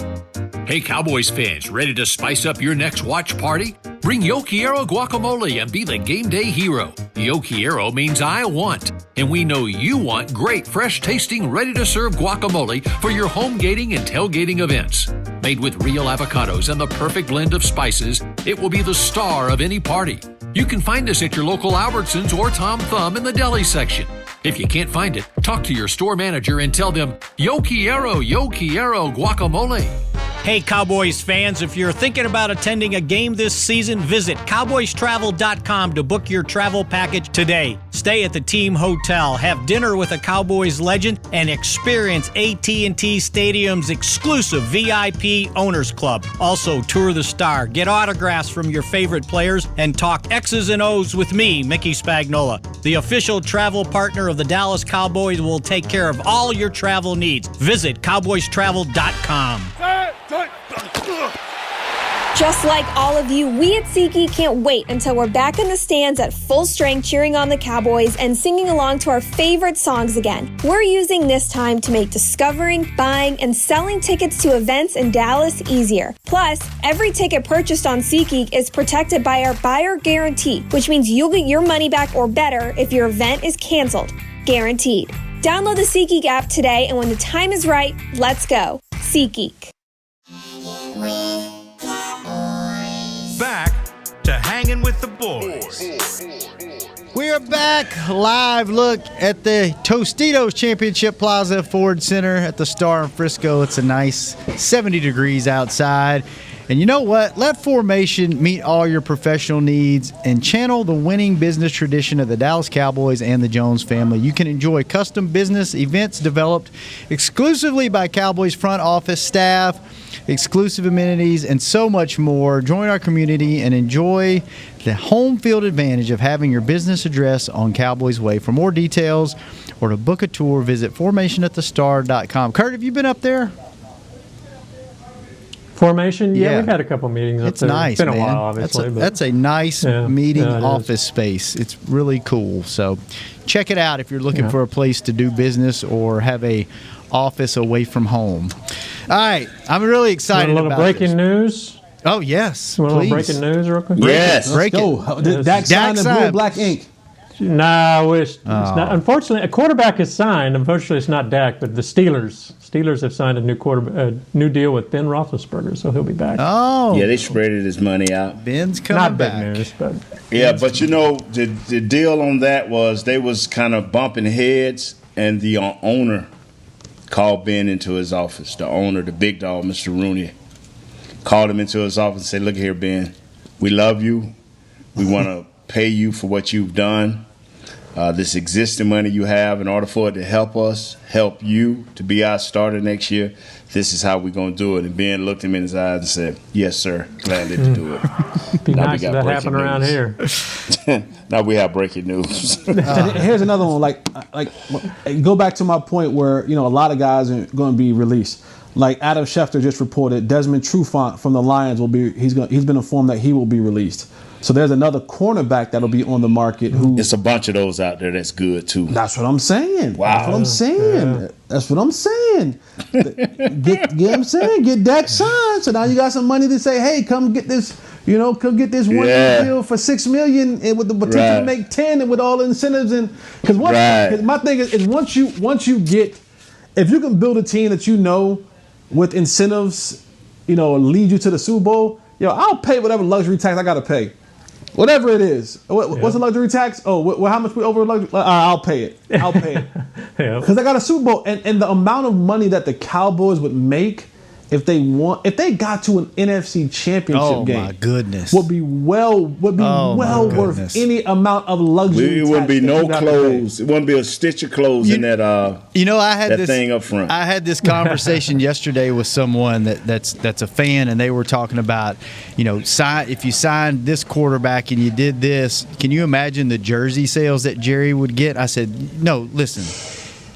Hey, Cowboys fans, ready to spice up your next watch party? Bring Yo Quiero guacamole and be the game day hero. Yo Quiero means I want, and we know you want great, fresh-tasting, ready-to-serve guacamole for your home gating and tailgating events. Made with real avocados and the perfect blend of spices, it will be the star of any party. You can find us at your local Albertsons or Tom Thumb in the deli section. If you can't find it, talk to your store manager and tell them, Yo Quiero guacamole. Hey, Cowboys fans, if you're thinking about attending a game this season, visit cowboystravel.com to book your travel package today. Stay at the team hotel, have dinner with a Cowboys legend, and experience AT&T Stadium's exclusive VIP Owners Club. Also, tour the Star, get autographs from your favorite players, and talk X's and O's with me, Mickey Spagnola. The official travel partner of the Dallas Cowboys will take care of all your travel needs. Visit cowboystravel.com. Just like all of you, we at SeatGeek can't wait until we're back in the stands at full strength cheering on the Cowboys and singing along to our favorite songs again. We're using this time to make discovering, buying, and selling tickets to events in Dallas easier. Plus, every ticket purchased on SeatGeek is protected by our buyer guarantee, which means you'll get your money back or better if your event is canceled. Guaranteed. Download the SeatGeek app today, and when the time is right, let's go. SeatGeek. Back to Hanging with the Boys. We're back. Live look at the Tostitos Championship Plaza Ford Center at the Star in Frisco. It's a nice 70 degrees outside. And you know what? Let Formation meet all your professional needs and channel the winning business tradition of the Dallas Cowboys and the Jones family. You can enjoy custom business events developed exclusively by Cowboys front office staff, exclusive amenities, and so much more. Join our community and enjoy the home field advantage of having your business address on Cowboys Way. For more details or to book a tour, visit formationatthestar.com. Kurt, have you been up there? Formation? Yeah, we've had a couple meetings up there. Nice, it's been man. a while, obviously. That's a nice meeting office space. It's really cool. So check it out if you're looking for a place to do business or have a office away from home. All right, I'm really excited about a little breaking news? Oh, yes, Want a please. little breaking news real quick? Yes. Break it. Go. Dak signed in blue and black ink. No, I wish. It's not, unfortunately, a quarterback is signed. Unfortunately, it's not Dak, but the Steelers. Steelers have signed a new deal with Ben Roethlisberger, so he'll be back. Oh. Yeah, they spreaded his money out. Ben's coming Not back. big news, but Yeah, but you know, the deal on that was they was kind of bumping heads, and the owner called Ben into his office. The owner, the big dog, Mr. Rooney, called him into his office and said, look here, Ben, we love you. We want to pay you for what you've done. This existing money you have, in order for it to help us, help you to be our starter next year, this is how we're going to do it. And Ben looked him in his eyes and said, yes, sir, gladly to do it. be nice if that happened around here. Now we have breaking news. Here's another one. Like, go back to my point where, a lot of guys are going to be released. Like Adam Schefter just reported, Desmond Trufant from the Lions he's been informed that he will be released. So there's another cornerback that'll be on the market. It's a bunch of those out there that's good too. That's what I'm saying. Wow. That's what I'm saying. Yeah. That's what I'm saying. Get Dak signed. So now you got some money to say, hey, come get this. Come get this one deal for $6 million and with the potential to make 10 and with all the incentives. And because my thing is once you get, if you can build a team that with incentives, lead you to the Super Bowl. I'll pay whatever luxury tax I got to pay. Whatever it is. What's the luxury tax? Oh, how much we over luxury? I'll pay it. Because I got a Super Bowl. And the amount of money that the Cowboys would make if they got to an NFC championship game. Oh, my goodness. Would be well worth any amount of luxury. It wouldn't be no clothes. It wouldn't be a stitch of clothes in that I had that thing up front. I had this conversation yesterday with someone that's a fan, and they were talking about, if you signed this quarterback and you did this, can you imagine the jersey sales that Jerry would get? I said, no, listen.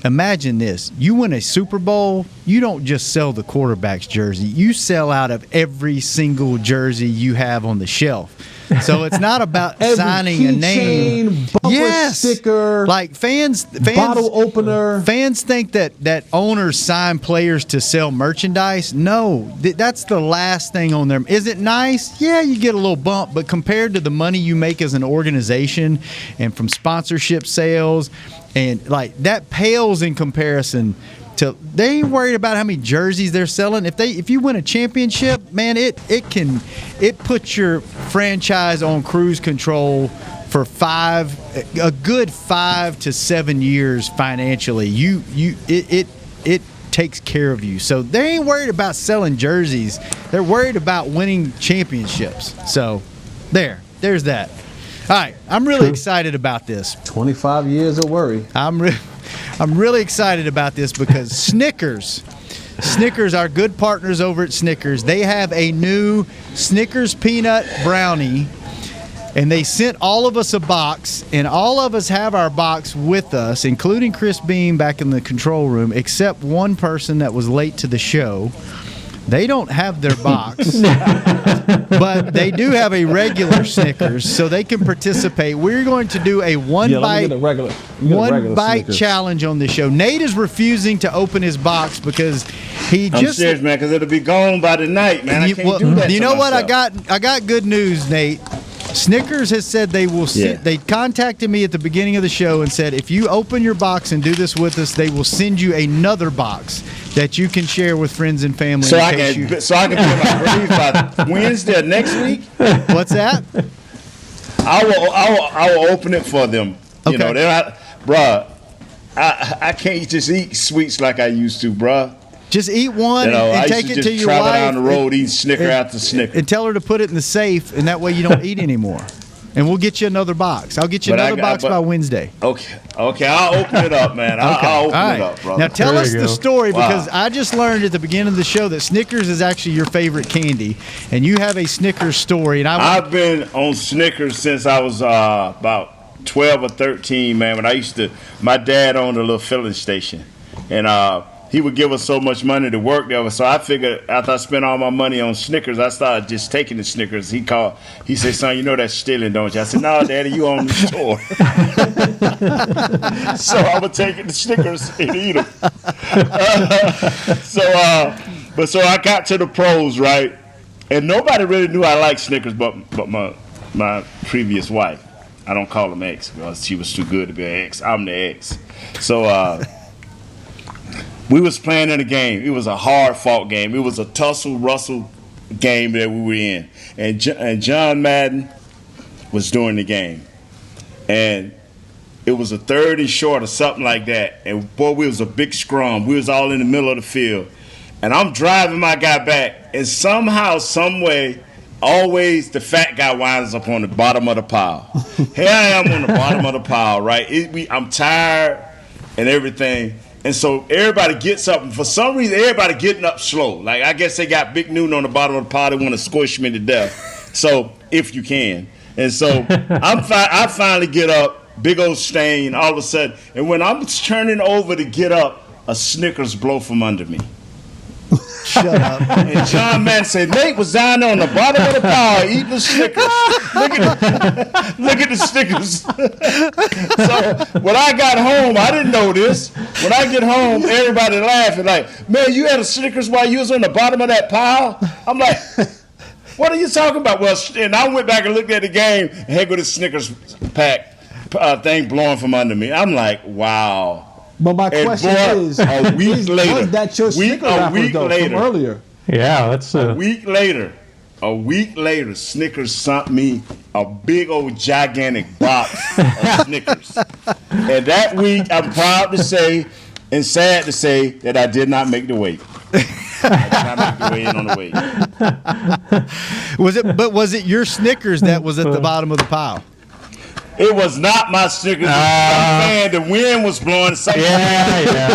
Imagine this. You win a Super Bowl, you don't just sell the quarterback's jersey. You sell out of every single jersey you have on the shelf. So it's not about Every signing a name. keychain, bumper sticker, like fans, bottle opener. Fans think that owners sign players to sell merchandise. No, that's the last thing on there. Is it nice? Yeah, you get a little bump, but compared to the money you make as an organization and from sponsorship sales, and like that pales in comparison. They ain't worried about how many jerseys they're selling. If you win a championship, man, it puts your franchise on cruise control for a good 5 to 7 years financially. It takes care of you. So they ain't worried about selling jerseys. They're worried about winning championships. So there's that. All right, I'm really excited about this. 25 years of worry. I'm really excited about this because Snickers, our good partners over at Snickers, they have a new Snickers peanut brownie, and they sent all of us a box, and all of us have our box with us, including Chris Beam back in the control room, except one person that was late to the show. They don't have their box, but they do have a regular Snickers, so they can participate. We're going to do a one bite challenge on the show. Nate is refusing to open his box because I'm serious, man, because it'll be gone by the night, man. I can't do that. You know what? Myself. I got good news, Nate. Snickers has said they will. They contacted me at the beginning of the show and said if you open your box and do this with us, they will send you another box that you can share with friends and family. So I can put my grades by Wednesday of next week. What's that? I will open it for them. Okay. You know, bruh. I can't just eat sweets like I used to, bruh. Just eat one and take it to your wife. Travel down the road, eat Snicker after Snicker, and tell her to put it in the safe, and that way you don't eat anymore. And we'll get you another box. I'll get you another box by Wednesday. Okay, I'll open it up, man. I'll open it up, brother. Now tell us the story because I just learned at the beginning of the show that Snickers is actually your favorite candy, and you have a Snickers story. And I've been on Snickers since I was about 12 or 13, man. When my dad owned a little filling station, and he would give us so much money to work there. So I figured after I spent all my money on Snickers, I started just taking the Snickers. He said, son, you know that's stealing, don't you? I said, no, Daddy, you own the store. So I would take the Snickers and eat them. So I got to the pros, right? And nobody really knew I liked Snickers but my previous wife. I don't call them ex because she was too good to be an ex. I'm the ex. So we was playing in a game. It was a hard-fought game. It was a tussle-rustle game that we were in. And John Madden was doing the game. And it was a 3rd and short or something like that. And, boy, we was a big scrum. We was all in the middle of the field. And I'm driving my guy back. And somehow, some way, always the fat guy winds up on the bottom of the pile. Here I am on the bottom of the pile, right? I'm tired and everything. And so everybody gets up, and for some reason, everybody getting up slow. Like, I guess they got Big Newton on the bottom of the pile. They want to squish me to death. So, if you can. And so I finally get up, big old stain, all of a sudden. And when I'm turning over to get up, a Snickers blow from under me. Shut up. And John Madden said, Nate was down there on the bottom of the pile eating the Snickers. Look at the Snickers. So when I got home, I didn't know this. When I get home, everybody laughing like, man, you had a Snickers while you was on the bottom of that pile? I'm like, what are you talking about? Well, and I went back and looked at the game, and here go the Snickers pack thing blowing from under me. I'm like, wow. But my question is, a week later, was that your Snicker wrapper from earlier? Yeah, that's a week later. A week later, Snickers sent me a big old gigantic box of Snickers. And that week, I'm proud to say and sad to say that I did not make the weight. I did not make the weigh in on the weight. Was it your Snickers that was at the bottom of the pile? It was not my Snickers. Man, the wind was blowing. The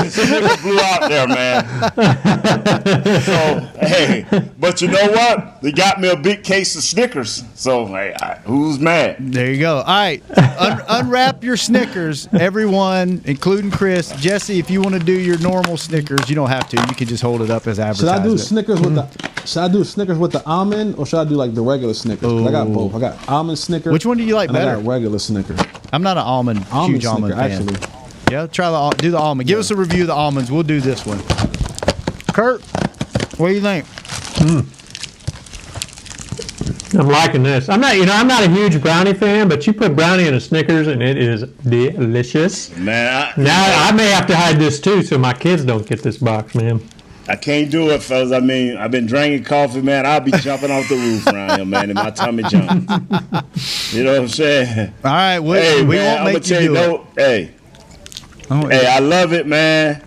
Snickers blew out there, man. So, hey, but you know what? They got me a big case of Snickers. So, hey, who's mad? There you go. All right. Unwrap your Snickers, everyone, including Chris. Jesse, if you want to do your normal Snickers, you don't have to. You can just hold it up as advertisement. Should I do Snickers with the Should I do Snickers with the almond or should I do like the regular Snickers? 'Cause I got both. I got almond Snickers. Which one do you like and better? I got regular Snickers. I'm not an huge almond Snicker, fan. actually. Yeah, do the almond. Give us a review of the almonds. We'll do this one. Kurt, what do you think? I'm liking this. I'm not a huge brownie fan, but you put brownie in a Snickers and it is delicious. Man, I may have to hide this too, so my kids don't get this box, man. I can't do it, fellas. I mean, I've been drinking coffee, man. I'll be jumping off the roof around here, man, and my tummy jump. You know what I'm saying? All right, we man, won't make you do it. Hey, I love it, man.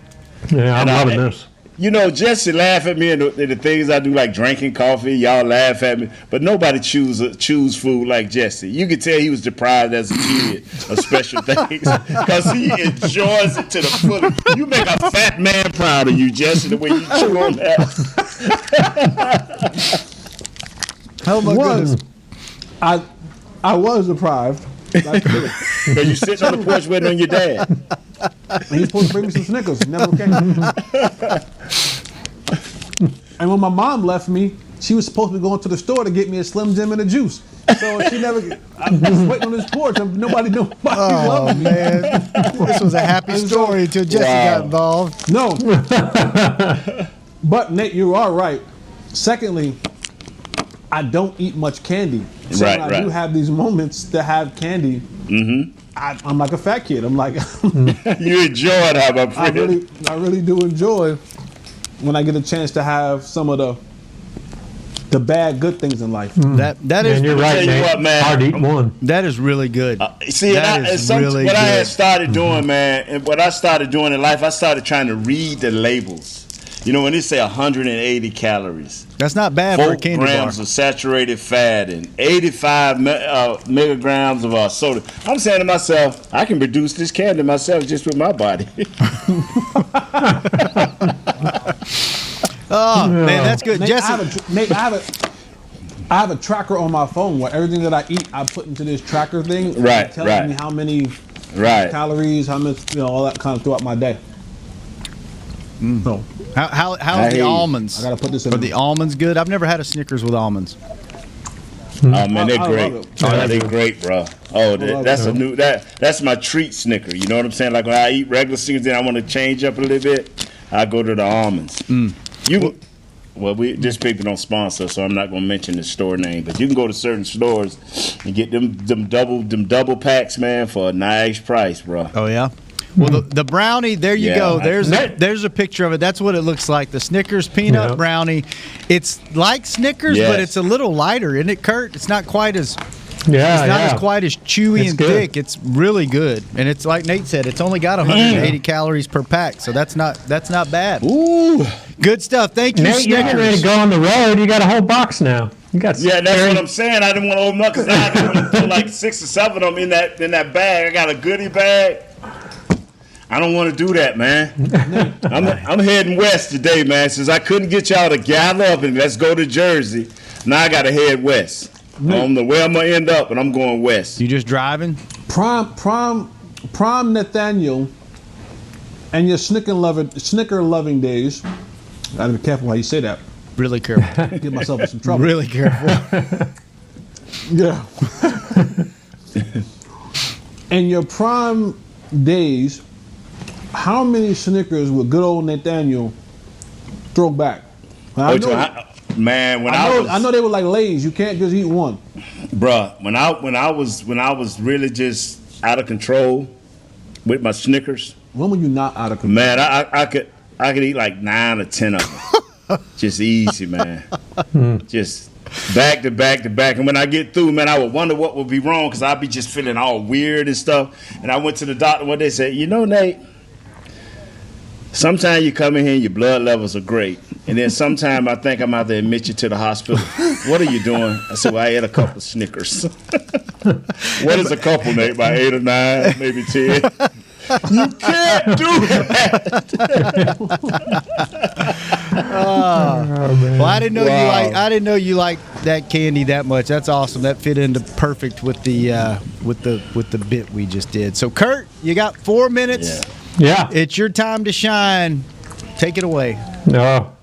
Yeah, I'm loving this. You know, Jesse laugh at me and the things I do, like drinking coffee. Y'all laugh at me, but nobody choose food like Jesse. You can tell he was deprived as a kid of special things because he enjoys it to the fullest. You make a fat man proud of you, Jesse, the way you chew on that. Oh my goodness! I was deprived. Because you sitting on the porch waiting on your dad. And he's supposed to bring me some Snickers. Never came. And when my mom left me, she was supposed to be going to the store to get me a Slim Jim and a juice. So she never. I was waiting on this porch, and nobody knew. Oh man, this was a happy story until Jesse got involved. No. But Nate, you are right. Secondly, I don't eat much candy. So when I do have these moments to have candy, I'm like a fat kid. I'm like, you enjoy it, how about I really do enjoy when I get a chance to have some of the bad good things in life. That is. And you're right, Nate. What, man, hard to eat one. That is really good. What I had started doing, man, and what I started doing in life, I started trying to read the labels. You know, when they say 180 calories. That's not bad for a candy bar. 4 grams of saturated fat and 85 milligrams of soda. I'm saying to myself, I can produce this candy myself just with my body. Oh, man, that's good. Nate, Jesse. I have a tracker on my phone where everything that I eat, I put into this tracker thing. Right, telling me how many calories, how much, all that kind of throughout my day. So, how's the almonds? I gotta put this in. Are the almonds good? I've never had a Snickers with almonds. Oh man, they're great. They're great, bro. Oh, that's my treat Snicker. You know what I'm saying? Like when I eat regular Snickers, then I want to change up a little bit. I go to the almonds. This paper don't sponsor, so I'm not gonna mention the store name. But you can go to certain stores and get them double packs, man, for a nice price, bro. Oh yeah. Well, the brownie, there you go. There's a picture of it. That's what it looks like. The Snickers peanut brownie. It's like Snickers, but it's a little lighter, isn't it, Kurt? It's not quite as as quite as chewy and thick. It's really good, and it's like Nate said. It's only got 180 calories per pack, so that's not bad. Ooh, good stuff. Thank you, Nate, Snickers. You're getting ready to go on the road. You got a whole box now. That's what I'm saying. I didn't want to open up because I had to put like 6 or 7 of them in that bag. I got a goodie bag. I don't want to do that, man. I'm heading west today, man. Since I couldn't get y'all to gather up and let's go to Jersey, now I got to head west. I don't know where I'm going to end up, but I'm going west. You just driving? Prom Nathaniel and your Snicker loving days. Gotta be careful how you say that. Really careful. Get myself in some trouble. Really careful. Yeah. And your prom days, how many Snickers would good old Nathaniel throw back? I know they were like Lay's. You can't just eat one. Bruh, when I was really just out of control with my Snickers. When were you not out of control? Man, I could eat like 9 or 10 of them. Just easy, man. Just back to back to back. And when I get through, man, I would wonder what would be wrong because I'd be just feeling all weird and stuff. And I went to the doctor one day and said, Nate, sometimes you come in here and your blood levels are great. And then sometimes I think I'm out there to admit you to the hospital. What are you doing? I said, well, I ate a couple of Snickers. What is a couple, Nate? About 8 or 9, maybe 10. You can't do that. Well, I didn't know you liked that candy that much. That's awesome. That fit into perfect with the bit we just did. So, Kurt, you got 4 minutes. Yeah. It's your time to shine. Take it away. No.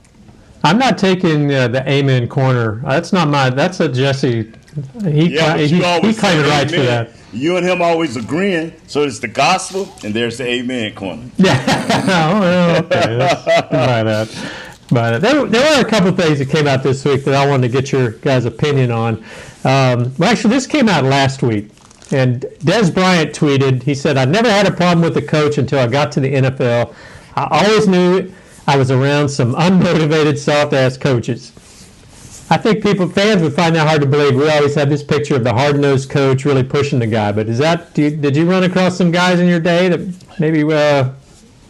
I'm not taking the amen corner. That's not my. That's a Jesse. He claimed rights for that. You and him always agreeing. So it's the gospel, and there's the amen corner. Yeah. Okay. By that. But there were a couple of things that came out this week that I wanted to get your guys' opinion on. Well, actually, this came out last week. And Des Bryant tweeted, he said, "I never had a problem with the coach until I got to the NFL. I always knew I was around some unmotivated, soft-ass coaches." I think fans would find that hard to believe. We always had this picture of the hard-nosed coach really pushing the guy. But did you run across some guys in your day that maybe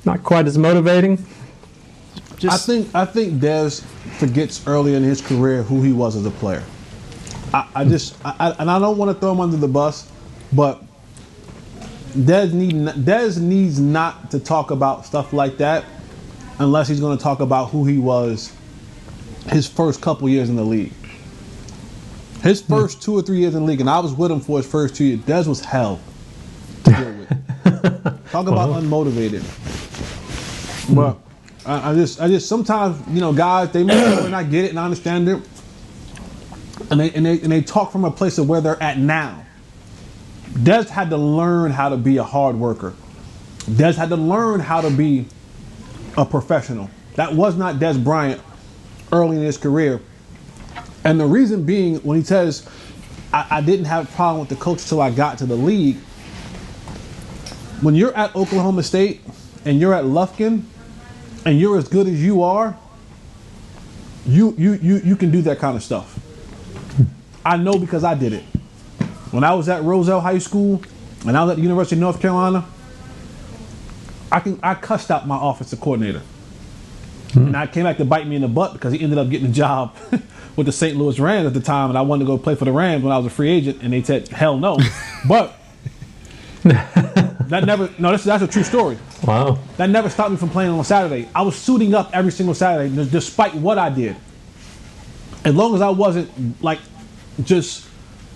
not quite as motivating? I think Des forgets early in his career who he was as a player. I don't want to throw him under the bus, but Des needs not to talk about stuff like that unless he's going to talk about who he was his first couple years in the league. His first 2 or 3 years in the league, and I was with him for his first 2 years, Des was hell to deal with. Talk about unmotivated. But I just sometimes, guys, they may not get it and I understand it. And they talk from a place of where they're at now. Des had to learn how to be a hard worker. Des had to learn how to be a professional. That was not Des Bryant early in his career. And the reason being, when he says, I didn't have a problem with the coach until I got to the league, when you're at Oklahoma State and you're at Lufkin and you're as good as you are, you can do that kind of stuff. I know because I did it. When I was at Roselle High School and I was at the University of North Carolina, I cussed out my offensive coordinator. And I came back to bite me in the butt because he ended up getting a job with the St. Louis Rams at the time, and I wanted to go play for the Rams when I was a free agent, and they said, hell no. But that's a true story. Wow. That never stopped me from playing on Saturday. I was suiting up every single Saturday, despite what I did. As long as I wasn't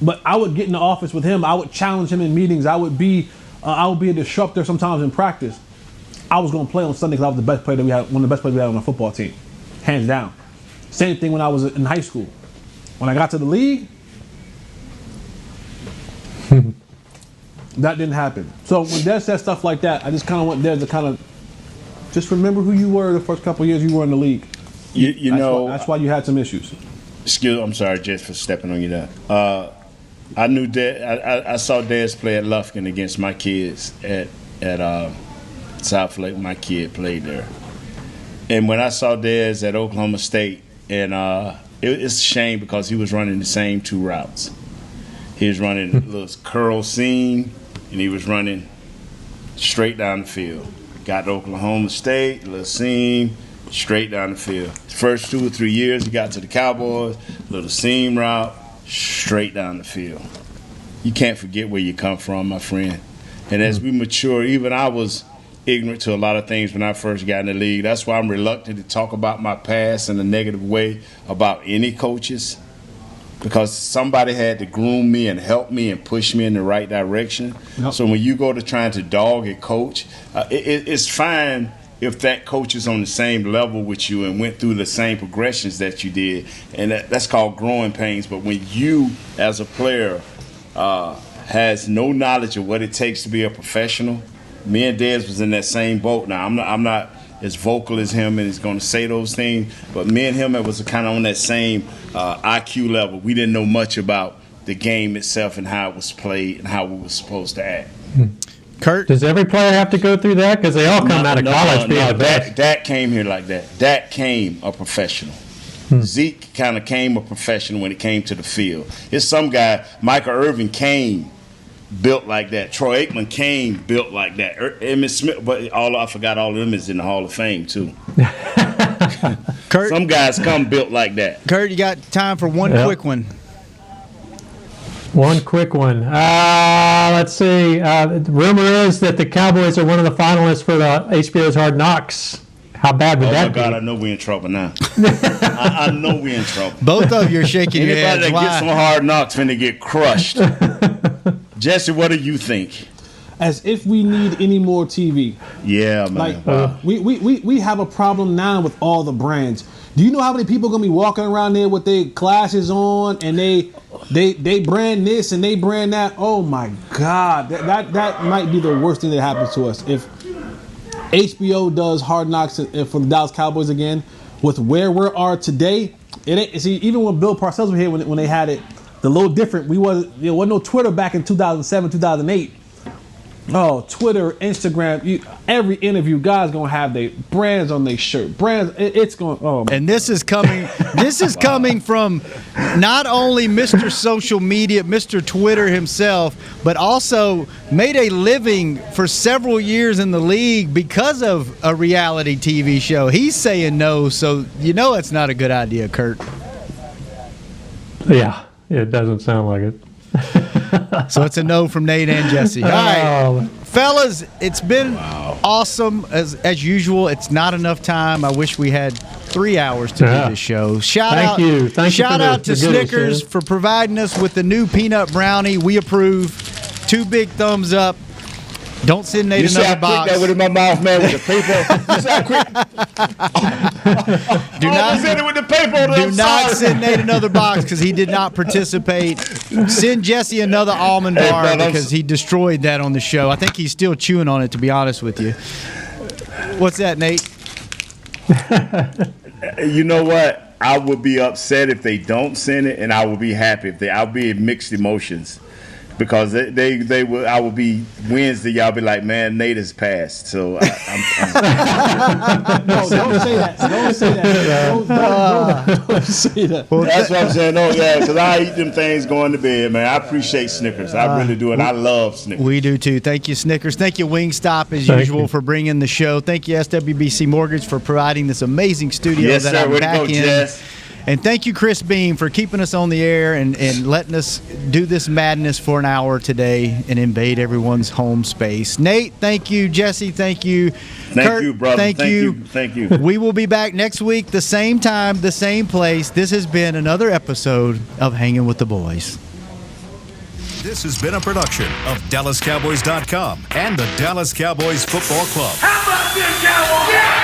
but I would get in the office with him. I would challenge him in meetings. I would be a disruptor sometimes in practice. I was going to play on Sunday because I was the best player that we had, one of the best players we had on the football team, hands down. Same thing when I was in high school. When I got to the league, that didn't happen. So when Des says stuff like that, I just kind of want Des to just remember who you were the first couple of years you were in the league. That's why you had some issues. I'm sorry, Jess, for stepping on you there. I knew I saw Des play at Lufkin against my kids at South Lake. My kid played there. And when I saw Des at Oklahoma State, and it's a shame because he was running the same 2 routes. He was running a little curl seam, and he was running straight down the field. Got to Oklahoma State, little seam, straight down the field. First 2 or 3 years, he got to the Cowboys, little seam route, straight down the field. You can't forget where you come from, my friend. And as we mature, even I was ignorant to a lot of things when I first got in the league. That's why I'm reluctant to talk about my past in a negative way about any coaches, because somebody had to groom me and help me and push me in the right direction. Yep. So when you go to trying to dog a coach, it's fine if that coach is on the same level with you and went through the same progressions that you did, and that's called growing pains. But when you, as a player, has no knowledge of what it takes to be a professional, me and Des was in that same boat. Now, I'm not as vocal as him and he's going to say those things, but me and him was kind of on that same IQ level. We didn't know much about the game itself and how it was played and how we were supposed to act. Kurt? Does every player have to go through that? Because they all come out of college being the best. Dak came here like that. Dak came a professional. Zeke kind of came a professional when it came to the field. There's some guy, Michael Irvin came built like that. Troy Aikman came built like that. Emmitt Smith, but I forgot all of them is in the Hall of Fame too. Kurt, some guys come built like that. Kurt, you got time for one quick one? One quick one. Let's see. The rumor is that the Cowboys are one of the finalists for the HBO's Hard Knocks. How bad would that be? Oh, my God, I know we're in trouble now. I know we're in trouble. Both of you are shaking your heads. Anybody that gets some Hard Knocks finna get crushed. Jesse, what do you think? as if we need any more TV. Yeah, man. Like we have a problem now with all the brands. Do you know how many people are gonna be walking around there with their glasses on and they brand this and they brand that? Oh my God, that might be the worst thing that happens to us if HBO does Hard Knocks for the Dallas Cowboys again. With where we are today, it ain't. See, even when Bill Parcells was here when they had it, the little different. There wasn't no Twitter back in 2007, 2008. Oh, Twitter, Instagram, every interview, guys gonna have their brands on their shirt. Brands, it's going. Oh, and this is coming. This is coming from not only Mr. Social Media, Mr. Twitter himself, but also made a living for several years in the league because of a reality TV show. He's saying no, so you know it's not a good idea, Kurt. Yeah, it doesn't sound like it. So it's a no from Nate and Jesse. All right, fellas, it's been awesome as usual. It's not enough time. I wish we had 3 hours to do this show. Shout out to Snickers for providing us with the new peanut brownie. We approve. 2 big thumbs up. Don't send Nate another box. You see how quick that went in my mouth, man, with the paper? You see how quick? Do not send it with the paper. Do not send Nate another box because he did not participate. Send Jesse another almond bar because he destroyed that on the show. I think he's still chewing on it, to be honest with you. What's that, Nate? You know what? I would be upset if they don't send it, and I would be happy if I'll be in mixed emotions. Because they will, I will be Wednesday. Y'all be like, man, Nate has passed. So I'm no, don't say that. Don't say that. Don't say that. Well, that's what I'm saying. Oh yeah, because I eat them things going to bed, man. I appreciate Snickers. I really do, and I love Snickers. We do too. Thank you, Snickers. Thank you, Wingstop, as usual, for bringing the show. Thank you, SWBC Mortgage, for providing this amazing studio that I'm back in. Jess. And thank you, Chris Beam, for keeping us on the air and letting us do this madness for an hour today and invade everyone's home space. Nate, thank you. Jesse, thank you. Thank you, brother. Thank you. We will be back next week, the same time, the same place. This has been another episode of Hanging with the Boys. This has been a production of DallasCowboys.com and the Dallas Cowboys Football Club. How about this, Cowboys? Yeah!